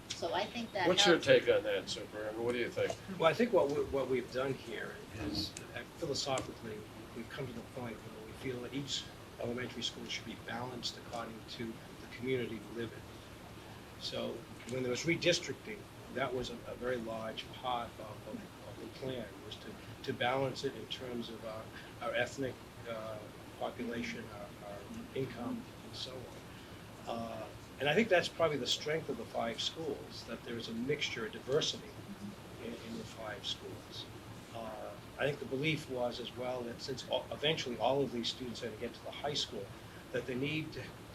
P: So I think that
A: What's
P: helps.
A: your take on that, Super? I mean, what do you think?
G: Well, I think what we've done here is philosophically, we've come to the point where we feel that each elementary schools should be balanced according to the community we live in. So when there was redistricting, that was a very large part of the plan, was to balance it in terms of our ethnic population, our income, and so on. And I think that's probably the strength of the 5 schools, that there's a mixture, a diversity in the 5 schools. I think the belief was as well that since eventually all of these students are going to get to the high school, that there need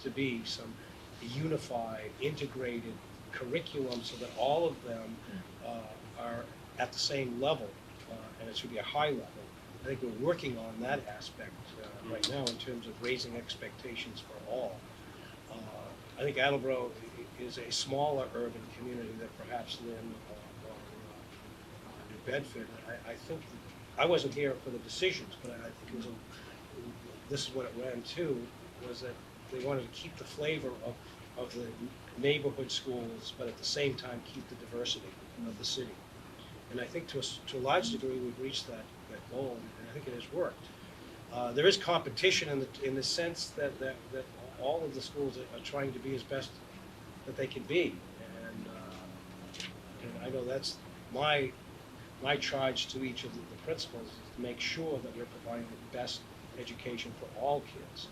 G: to be some unified, integrated curriculum so that all of them are at the same level, and it should be a high level. I think we're working on that aspect right now in terms of raising expectations for all. I think Attleboro is a smaller urban community than perhaps Lynn or New Bedford. I think, I wasn't here for the decisions, but I think it was this is what it ran to, was that they wanted to keep the flavor of the neighborhood schools, but at the same time keep the diversity of the city. And I think to a large degree we've reached that goal, and I think it has worked. There is competition in the sense that all of the schools are trying to be as best that they can be, and I know that's my charge to each of the principals, is to make sure that we're providing the best education for all kids.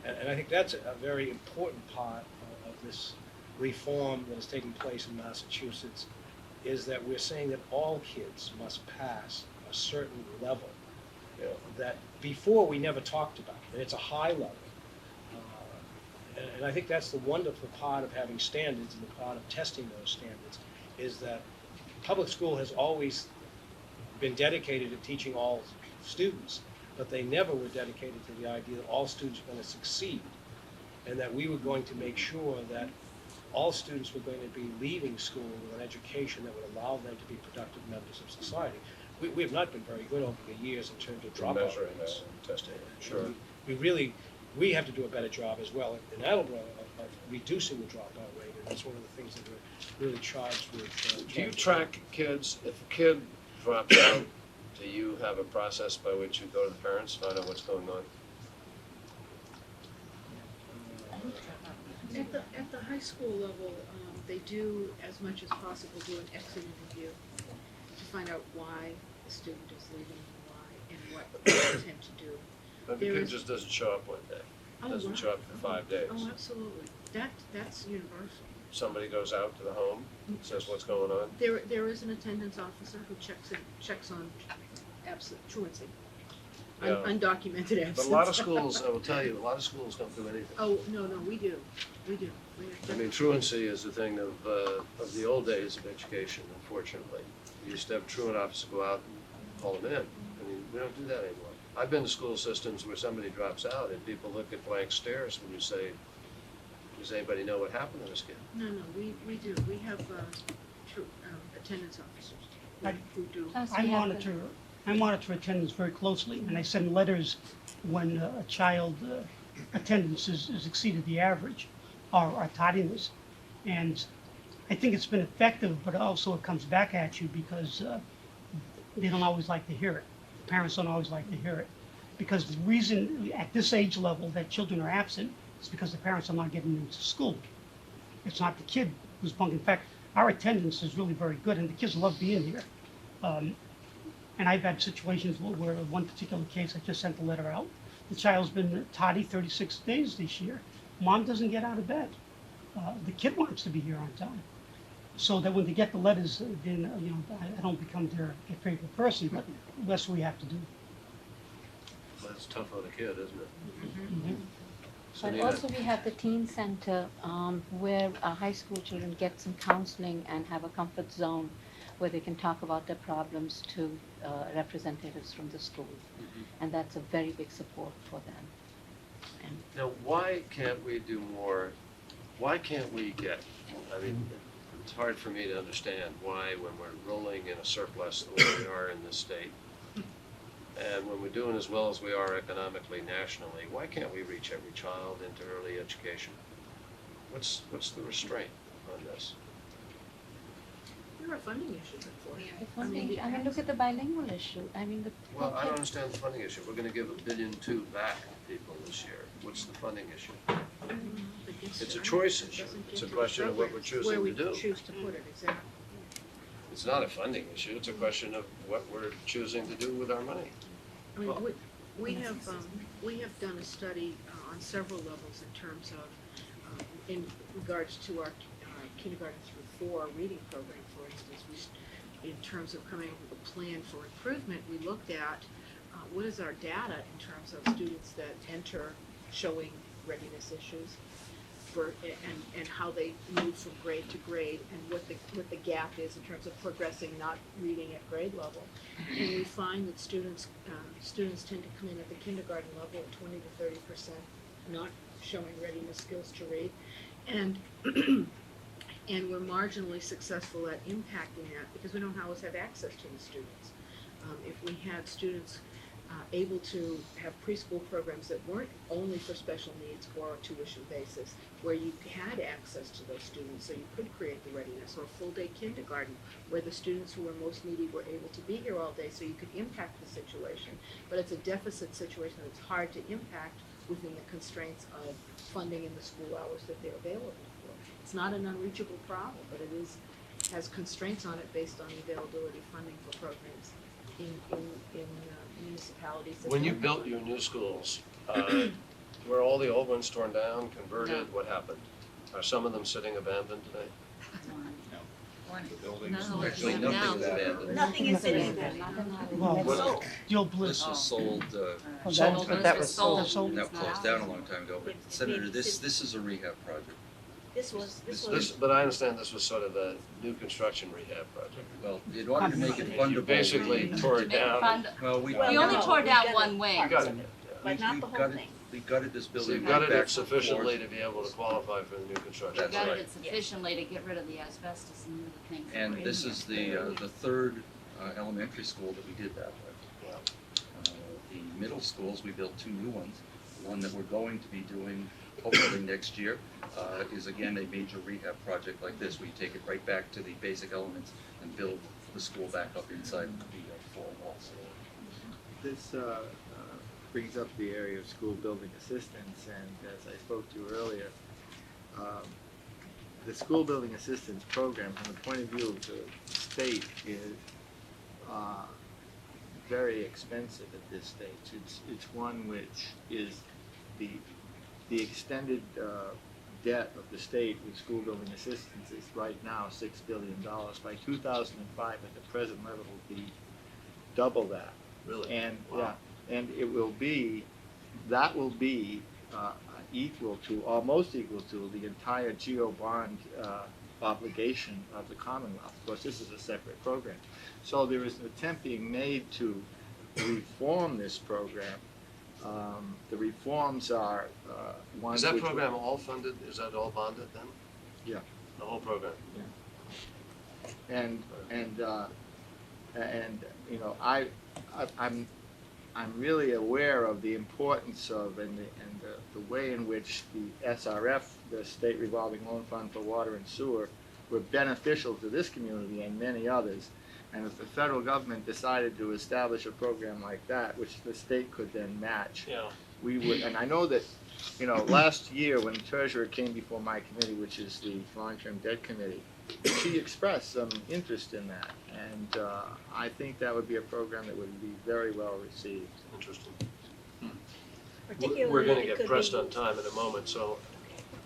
G: And I think that's a very important part of this reform that is taking place in Massachusetts, is that we're saying that all kids must pass a certain level that before we never talked about, and it's a high level. And I think that's the wonderful part of having standards, and the part of testing those standards, is that public school has always been dedicated to teaching all students, but they never were dedicated to the idea that all students were going to succeed, and that we were going to make sure that all students were going to be leaving school with an education that would allow them to be productive members of society. We have not been very good over the years in terms of dropout
A: Measuring
G: rates.
A: testing, sure.
G: We have to do a better job as well in Attleboro of reducing the dropout rate, and that's one of the things that we're really charged with.
A: Do you track kids? If a kid drops out, do you have a process by which you go to the parents, find out what's going on?
Q: At the high school level, they do, as much as possible, do an exit interview to find out why the student is leaving and why, and what they intend to do.
A: But the kid just doesn't show up one day, doesn't show up for 5 days.
Q: Oh, absolutely. That's universal.
A: Somebody goes out to the home, says what's going on.
Q: There is an attendance officer who checks on truancy,
A: Yeah.
Q: undocumented absence.
A: But a lot of schools, I will tell you, a lot of schools don't do anything.
Q: Oh, no, we do.
A: I mean, truancy is a thing of the old days of education, unfortunately. You used to have a truant officer go out and call them in. I mean, we don't do that anymore. I've been to school systems where somebody drops out and people look at blank stares when you say, does anybody know what happened to this kid?
Q: No, we do. We have attendance officers who do.
F: I monitor attendance very closely, and I send letters when a child attendance is exceeded the average, or tardiness. And I think it's been effective, but also it comes back at you because they don't always like to hear it. The parents don't always like to hear it. Because the reason at this age level that children are absent is because the parents are not getting them to school. It's not the kid who's bunking. In fact, our attendance is really very good, and the kids love being here. And I've had situations where one particular case, I just sent a letter out. The child's been tardy 36 days this year. Mom doesn't get out of bed. The kid wants to be here on time. So that when they get the letters, then I don't become their favorite person, but that's what we have to do.
A: That's tough on a kid, isn't it?
F: Mm-hmm.
R: But also we have the teen center where high school children get some counseling and have a comfort zone where they can talk about their problems to representatives from the school. And that's a very big support for them. And
A: now, why can't we do more? Why can't we get, I mean, it's hard for me to understand why when we're rolling in a surplus the way we are in this state, and when we're doing as well as we are economically nationally, why can't we reach every child into early education? What's the restraint on this?
Q: There are funding issues, unfortunately.
R: the funding, I mean, look at the bilingual issue. I mean,
A: Well, I don't understand the funding issue. We're going to give $1.2 billion back to people this year. what's the funding issue? It's a choice issue. It's a question of what we're choosing
Q: Where we
A: to do.
Q: choose to put it, exactly.
A: It's not a funding issue, it's a question of what we're choosing to do with our money.
Q: I mean, we have done a study on several levels in terms of, in regards to our kindergarten through 4 reading program, for instance. In terms of coming up with a plan for improvement, we looked at what is our data in terms of students that enter showing readiness issues, and how they move from grade to grade, and what the gap is in terms of progressing, not reading at grade level. And we find that students tend to come in at the kindergarten level at 20 to 30% not showing readiness skills to read, and and we're marginally successful at impacting that because we don't always have access to the students. If we had students able to have preschool programs that weren't only for special needs or a tuition basis, where you had access to those students so you could create the readiness, or a full-day kindergarten where the students who were most needy were able to be here all day so you could impact the situation. But it's a deficit situation that's hard to impact within the constraints of funding in the school hours that they're available for. It's not an unreachable problem, but it has constraints on it based on the availability of funding for programs in municipalities. that
A: When you
Q: don't
A: built
Q: have
A: your new schools, were all the old ones torn down, converted,
C: No.
A: what happened? Are some of them sitting abandoned today?
E: Actually, nothing is abandoned.
J: Nothing is sitting there.
F: Well, the old Bliss.
E: This was sold,
B: Sold, but that was sold.
F: Sold.
E: that closed down a long time ago, but Senator, this is a rehab project.
J: This was.
A: But I understand this was sort of a new construction rehab project.
E: Well, in order to make it fundable.
A: You basically tore it down.
E: Well, we.
J: Well,
C: We only
J: no,
C: tore
J: we
C: down
J: got
C: one
J: it.
C: wing.
A: You got it.
J: But not the whole
E: gutted-
J: thing.
E: We gutted this
A: So
E: building.
A: you gutted
E: right back
A: it
E: to
A: sufficiently
E: floors.
A: to be able to qualify for the new construction.
E: That's
C: Got
E: right.
C: it sufficiently to get rid of the asbestos and the things. that
E: And
C: were in
E: this
C: here.
E: is the third elementary school that we did that with.
A: Yeah.
E: The middle schools, we built 2 new ones. The one that we're going to be doing hopefully next year is again a major rehab project like this, where you take it right back to the basic elements and build the school back up inside the 4 walls.
H: This brings up the area of school building assistance, and as I spoke to earlier, the school building assistance program, from the point of view of the state, is very expensive at this stage. It's one which is the extended debt of the state with school building assistance is right now $6 billion. By 2005, at the present level, will be double that.
A: Really?
H: And,
A: Wow.
H: yeah, and it will be, that will be equal to, almost equal to, the entire GEO bond obligation of the Commonwealth. Of course, this is a separate program. So there is an attempt being made to reform this program. The reforms are ones
A: Is that
H: which-
A: program all funded, is that all bonded then?
H: Yeah.
A: The whole program?
H: And you know, I'm really aware of the importance of and the way in which the SRF, the State Revolving Loan Fund for Water and Sewer, were beneficial to this community and many others. And if the federal government decided to establish a program like that, which the state could then match,
A: Yeah.
H: we would. And I know that, you know, last year when the treasurer came before my committee, which is the long-term debt committee, she expressed some interest in that, and I think that would be a program that would be very well received.
A: Interesting.
J: Particularly
A: We're gonna
J: if it
A: get
J: could
A: pressed
J: be
A: on time in a moment, so,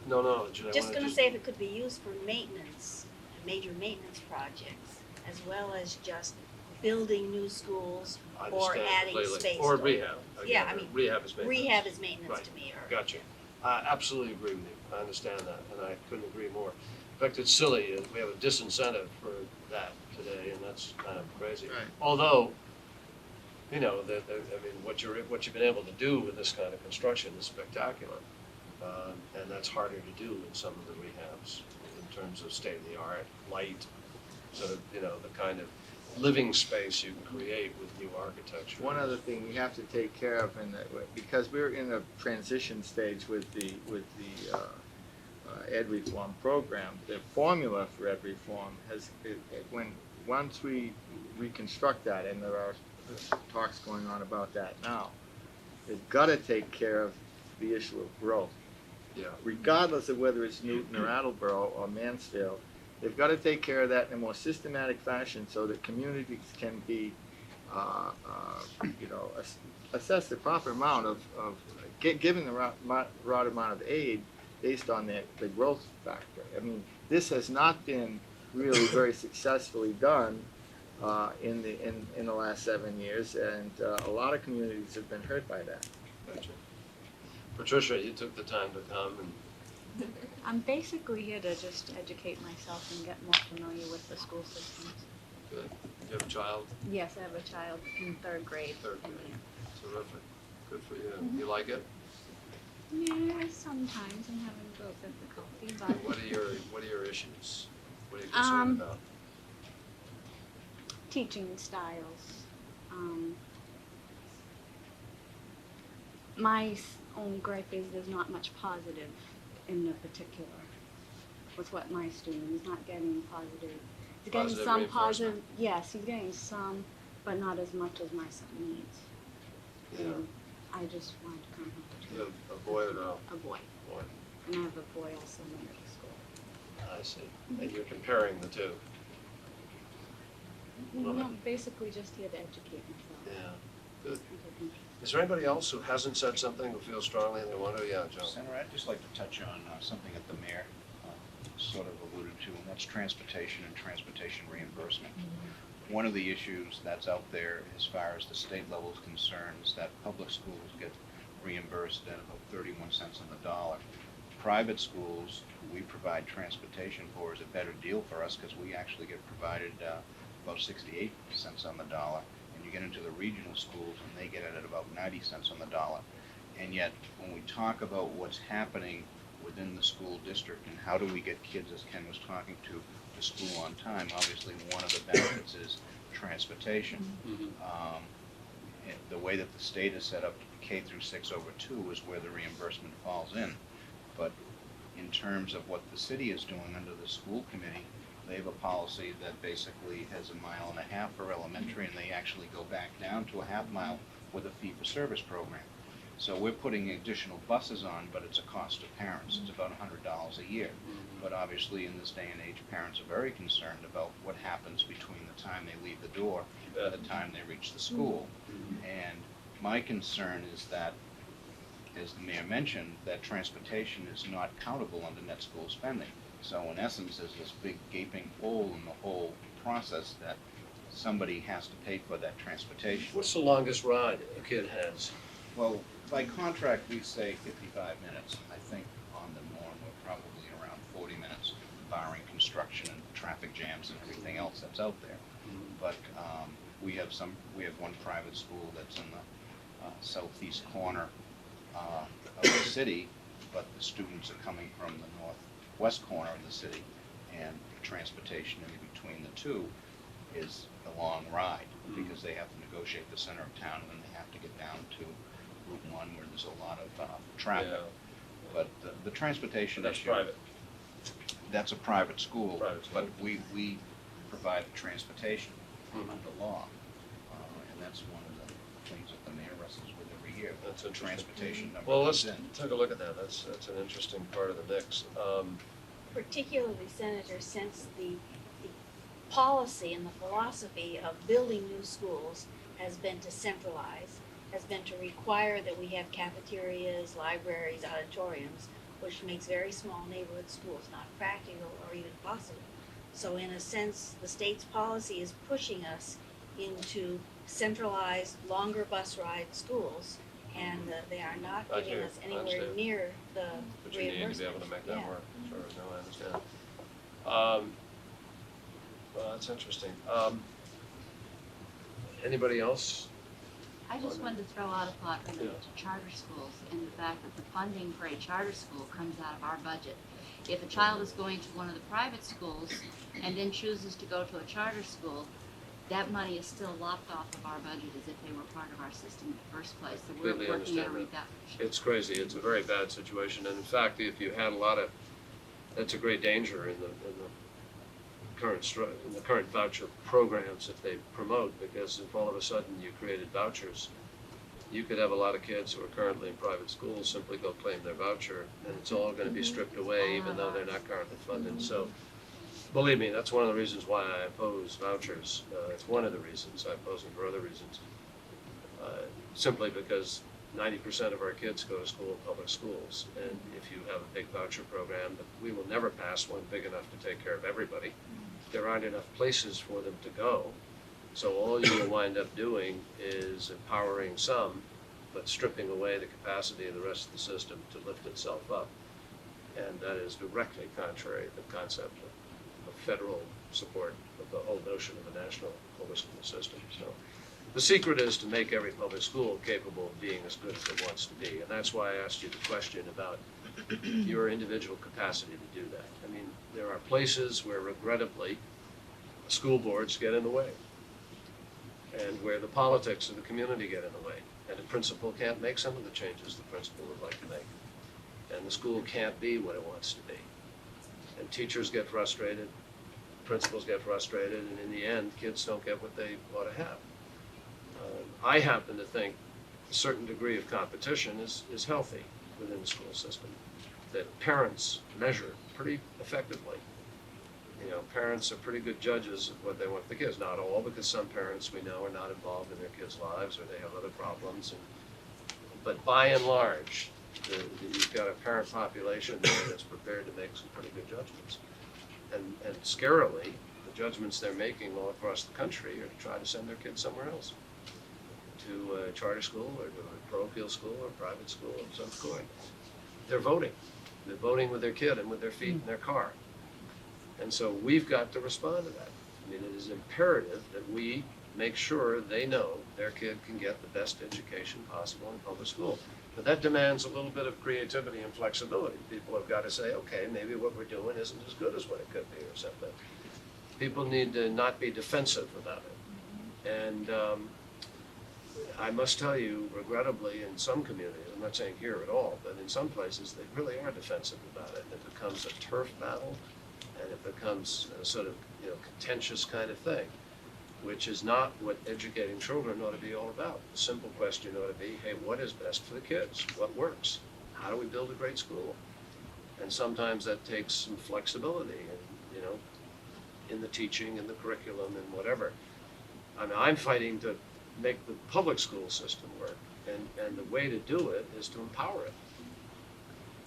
A: no, Judy, I
J: Just
A: wanna
J: gonna say if it could be used for maintenance, major maintenance projects, as well as just building new schools
A: I
J: or
A: understand
J: adding
A: completely.
J: space.
A: Or
J: to
A: rehab.
J: Yeah,
A: Again,
J: I mean,
A: Rehab is maintenance.
J: rehab is maintenance
A: Right.
J: to me, or.
A: Gotcha. I absolutely agree with you. I understand that, and I couldn't agree more. In fact, it's silly, we have a disincentive for that today, and that's kind of crazy.
H: Right.
A: Although, you know, I mean, what you've been able to do with this kind of construction is spectacular. And that's harder to do in some of the rehabs in terms of state-of-the-art, light, sort of, you know, the kind of living space you can create with new architecture.
H: One other thing we have to take care of, because we're in a transition stage with the ed reform program, the formula for ed reform once we reconstruct that, and there are talks going on about that now, we've got to take care of the issue of growth.
A: Yeah.
H: Regardless of whether it's Newton or Attleboro or Mansfield, they've got to take care of that in a more systematic fashion so that communities can be, assess the proper amount of giving the right amount of aid based on the growth factor. I mean, this has not been really very successfully done in the last 7 years, and a lot of communities have been hurt by that.
A: Gotcha. Patricia, you took the time to come and
K: I'm basically here to just educate myself and get more familiar with the school systems.
A: good. You have a child?
K: Yes, I have a child in third grade.
A: Third grade. Terrific. Good for you. You like it?
K: Yeah, sometimes I'm having a little difficulty, but
A: What are your issues? What are you concerned about?
K: teaching styles. My only gripe is there's not much positive in the particular with what my student is not getting positive. He's getting
A: Positive
K: some
A: reinforcement.
K: positive, yes, he's getting some, but not as much as my son needs.
A: Yeah.
K: And I just wanted to come
A: You
K: home
A: have a boy or no?
K: to a boy.
A: Boy.
K: And I have a boy also in middle school.
A: I see. And you're comparing the two. Love it.
K: No, basically just here to educate myself.
A: Yeah. Good. Is there anybody else who hasn't said something, who feels strongly they want to? Yeah, Joe.
D: Senator, I'd just like to touch on something that the mayor sort of alluded to, and that's transportation and transportation reimbursement. One of the issues that's out there as far as the state level is concerned is that public schools get reimbursed at about 31 cents on the dollar. Private schools, who we provide transportation for, is a better deal for us because we actually get provided about 68 cents on the dollar. And you get into the regional schools and they get it at about 90 cents on the dollar. And yet, when we talk about what's happening within the school district and how do we get kids, as Ken was talking to school on time, obviously one of the benefits is transportation. The way that the state is set up, K through 6 over 2 is where the reimbursement falls in. But in terms of what the city is doing under the school committee, they have a policy that basically has 1.5 miles for elementary, and they actually go back down to a half mile with a fee-for-service program. So we're putting additional buses on, but it's a cost to parents. It's about $100 a year. But obviously, in this day and age, parents are very concerned about what happens between the time they leave the door and the time they reach the school. And my concern is that, as the mayor mentioned, that transportation is not countable under net school spending. So in essence, there's this big gaping hole in the whole process that somebody has to pay for that transportation.
A: What's the longest ride a kid has?
D: Well, by contract, we say 55 minutes. I think on the norm, we're probably around 40 minutes, barring construction and traffic jams and everything else that's out there. But we have one private school that's in the southeast corner of the city, but the students are coming from the northwest corner of the city, and transportation in between the two is a long ride because they have to negotiate the center of town and then they have to get down to Route 1 where there's a lot of traffic.
A: Yeah.
D: But the transportation
A: That's
D: issue,
A: private.
D: that's a private school,
A: Private school.
D: but we provide transportation under law. And that's one of the things that the mayor wrestles with every year.
A: That's interesting.
D: Transportation number
A: Well,
D: comes
A: let's
D: in.
A: take a look at that. That's an interesting part of the mix.
J: Particularly, Senator, since the policy and the philosophy of building new schools has been to centralize, has been to require that we have cafeterias, libraries, auditoriums, which makes very small neighborhood schools not practical or even possible. So in a sense, the state's policy is pushing us into centralized, longer bus ride schools, and they are not
A: I
J: giving
A: do.
J: us
A: I
J: anywhere
A: understand.
J: near the
A: But you need to be
J: reimbursement.
A: able to make that
J: Yeah.
A: work. Sure, no, I understand. Well, that's interesting. Anybody else?
S: I just wanted to throw out a thought related to charter schools and the fact that the funding for a charter school comes out of our budget. If a child is going to one of the private schools and then chooses to go to a charter school, that money is still lopped off of our budget as if they were part of our system in the first place. So we're
A: Completely
S: working at a
A: understand that.
S: reduction.
A: It's crazy. It's a very bad situation. And in fact, if you had a lot of, that's a great danger in the current voucher programs that they promote, because if all of a sudden you created vouchers, you could have a lot of kids who are currently in private schools simply go claim their voucher, and it's all gonna be stripped away, even though they're not currently funded. So, believe me, that's one of the reasons why I oppose vouchers. It's one of the reasons. I oppose them for other reasons. Simply because 90% of our kids go to school in public schools, and if you have a big voucher program, we will never pass one big enough to take care of everybody. There aren't enough places for them to go. So all you will wind up doing is empowering some, but stripping away the capacity of the rest of the system to lift itself up. And that is directly contrary to the concept of federal support of the whole notion of a national public school system. So the secret is to make every public school capable of being as good as it wants to be. And that's why I asked you the question about your individual capacity to do that. I mean, there are places where regrettably school boards get in the way, and where the politics of the community get in the way, and the principal can't make some of the changes the principal would like to make, and the school can't be what it wants to be. And teachers get frustrated, principals get frustrated, and in the end, kids don't get what they ought to have. I happen to think a certain degree of competition is healthy within the school system, that parents measure pretty effectively. You know, parents are pretty good judges of what they want for the kids. Not all, because some parents we know are not involved in their kids' lives, or they have other problems. But by and large, you've got a parent population there that's prepared to make some pretty good judgments. And scarily, the judgments they're making all across the country are to try to send their kids somewhere else, to a charter school or to a parochial school or private school of some sort. They're voting. They're voting with their kid and with their feet in their car. And so we've got to respond to that. I mean, it is imperative that we make sure they know their kid can get the best education possible in public school. But that demands a little bit of creativity and flexibility. People have got to say, okay, maybe what we're doing isn't as good as what it could be or something. People need to not be defensive about it. And I must tell you, regrettably, in some communities, I'm not saying here at all, but in some places, they really are defensive about it. It becomes a turf battle, and it becomes a sort of, contentious kind of thing, which is not what educating children ought to be all about. The simple question ought to be, hey, what is best for the kids? What works? How do we build a great school? And sometimes that takes some flexibility and, in the teaching and the curriculum and whatever. I mean, I'm fighting to make the public school system work, and the way to do it is to empower it.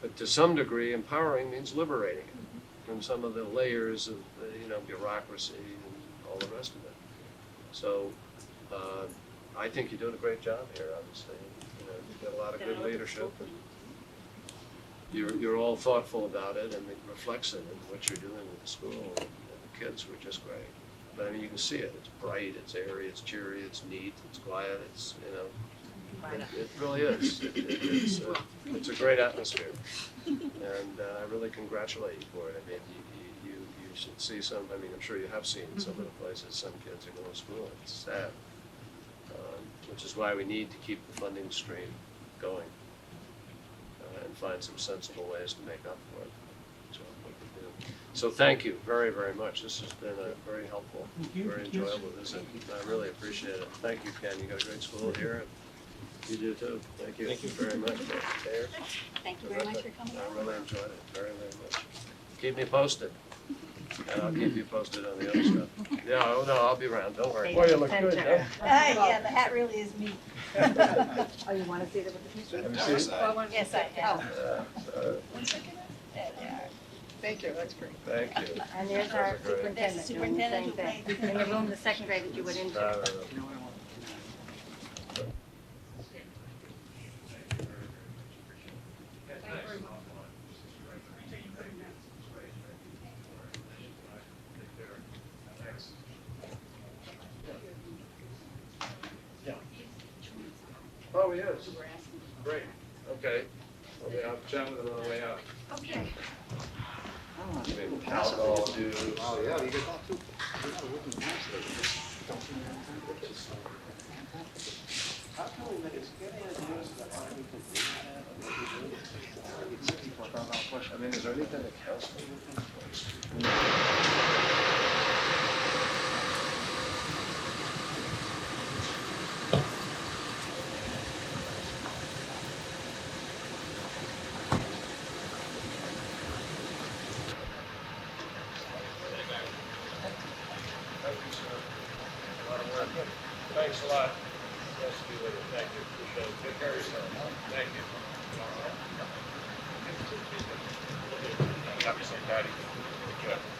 A: But to some degree, empowering means liberating it from some of the layers of, bureaucracy and all the rest of it. So I think you're doing a great job here, obviously. You've got a lot of good leadership. And you're all thoughtful about it, and it reflects it in what you're doing with the school. And the kids were just great. But I mean, you can see it. It's bright, it's airy, it's cheery, it's neat, it's quiet, it's, it really is. It's a great atmosphere. And I really congratulate you for it. I mean, you should see some, I mean, I'm sure you have seen some of the places some kids are going to school. It's sad. Which is why we need to keep the funding stream going and find some sensible ways to make up for it. So thank you very, very much. This has been a very helpful, very enjoyable visit. I really appreciate it. Thank you, Ken. You got a great school here. You do too. Thank you. Thank you very much.
J: Thank you very much for coming.
A: I really enjoyed it very, very much. Keep me posted. And I'll keep you posted on the other stuff. Yeah, oh no, I'll be around. Don't worry. Boy, you look good, huh?
J: Yeah, the hat really is me.
K: Oh, you want to see it with the picture?
A: Let me see.
J: Yes, I have.
A: One second.
J: There they are. Thank you, that's great.
A: Thank you.
K: And there's our
A: Those are great.
K: superintendent
J: That's the
K: doing the same
J: superintendent
K: thing.
J: who
K: In the room, the second grade that you went into.
A: No. Oh, he is. Great. Okay. I'll chat with him on the way out.
J: Okay.
A: Maybe alcohol juice.
D: Oh, yeah, you get that too.
G: How can we make it, get any ideas about how we can do that?
A: It's $64,000 I mean, is there anything that counts? Thank you. Happy St. Patty. Good.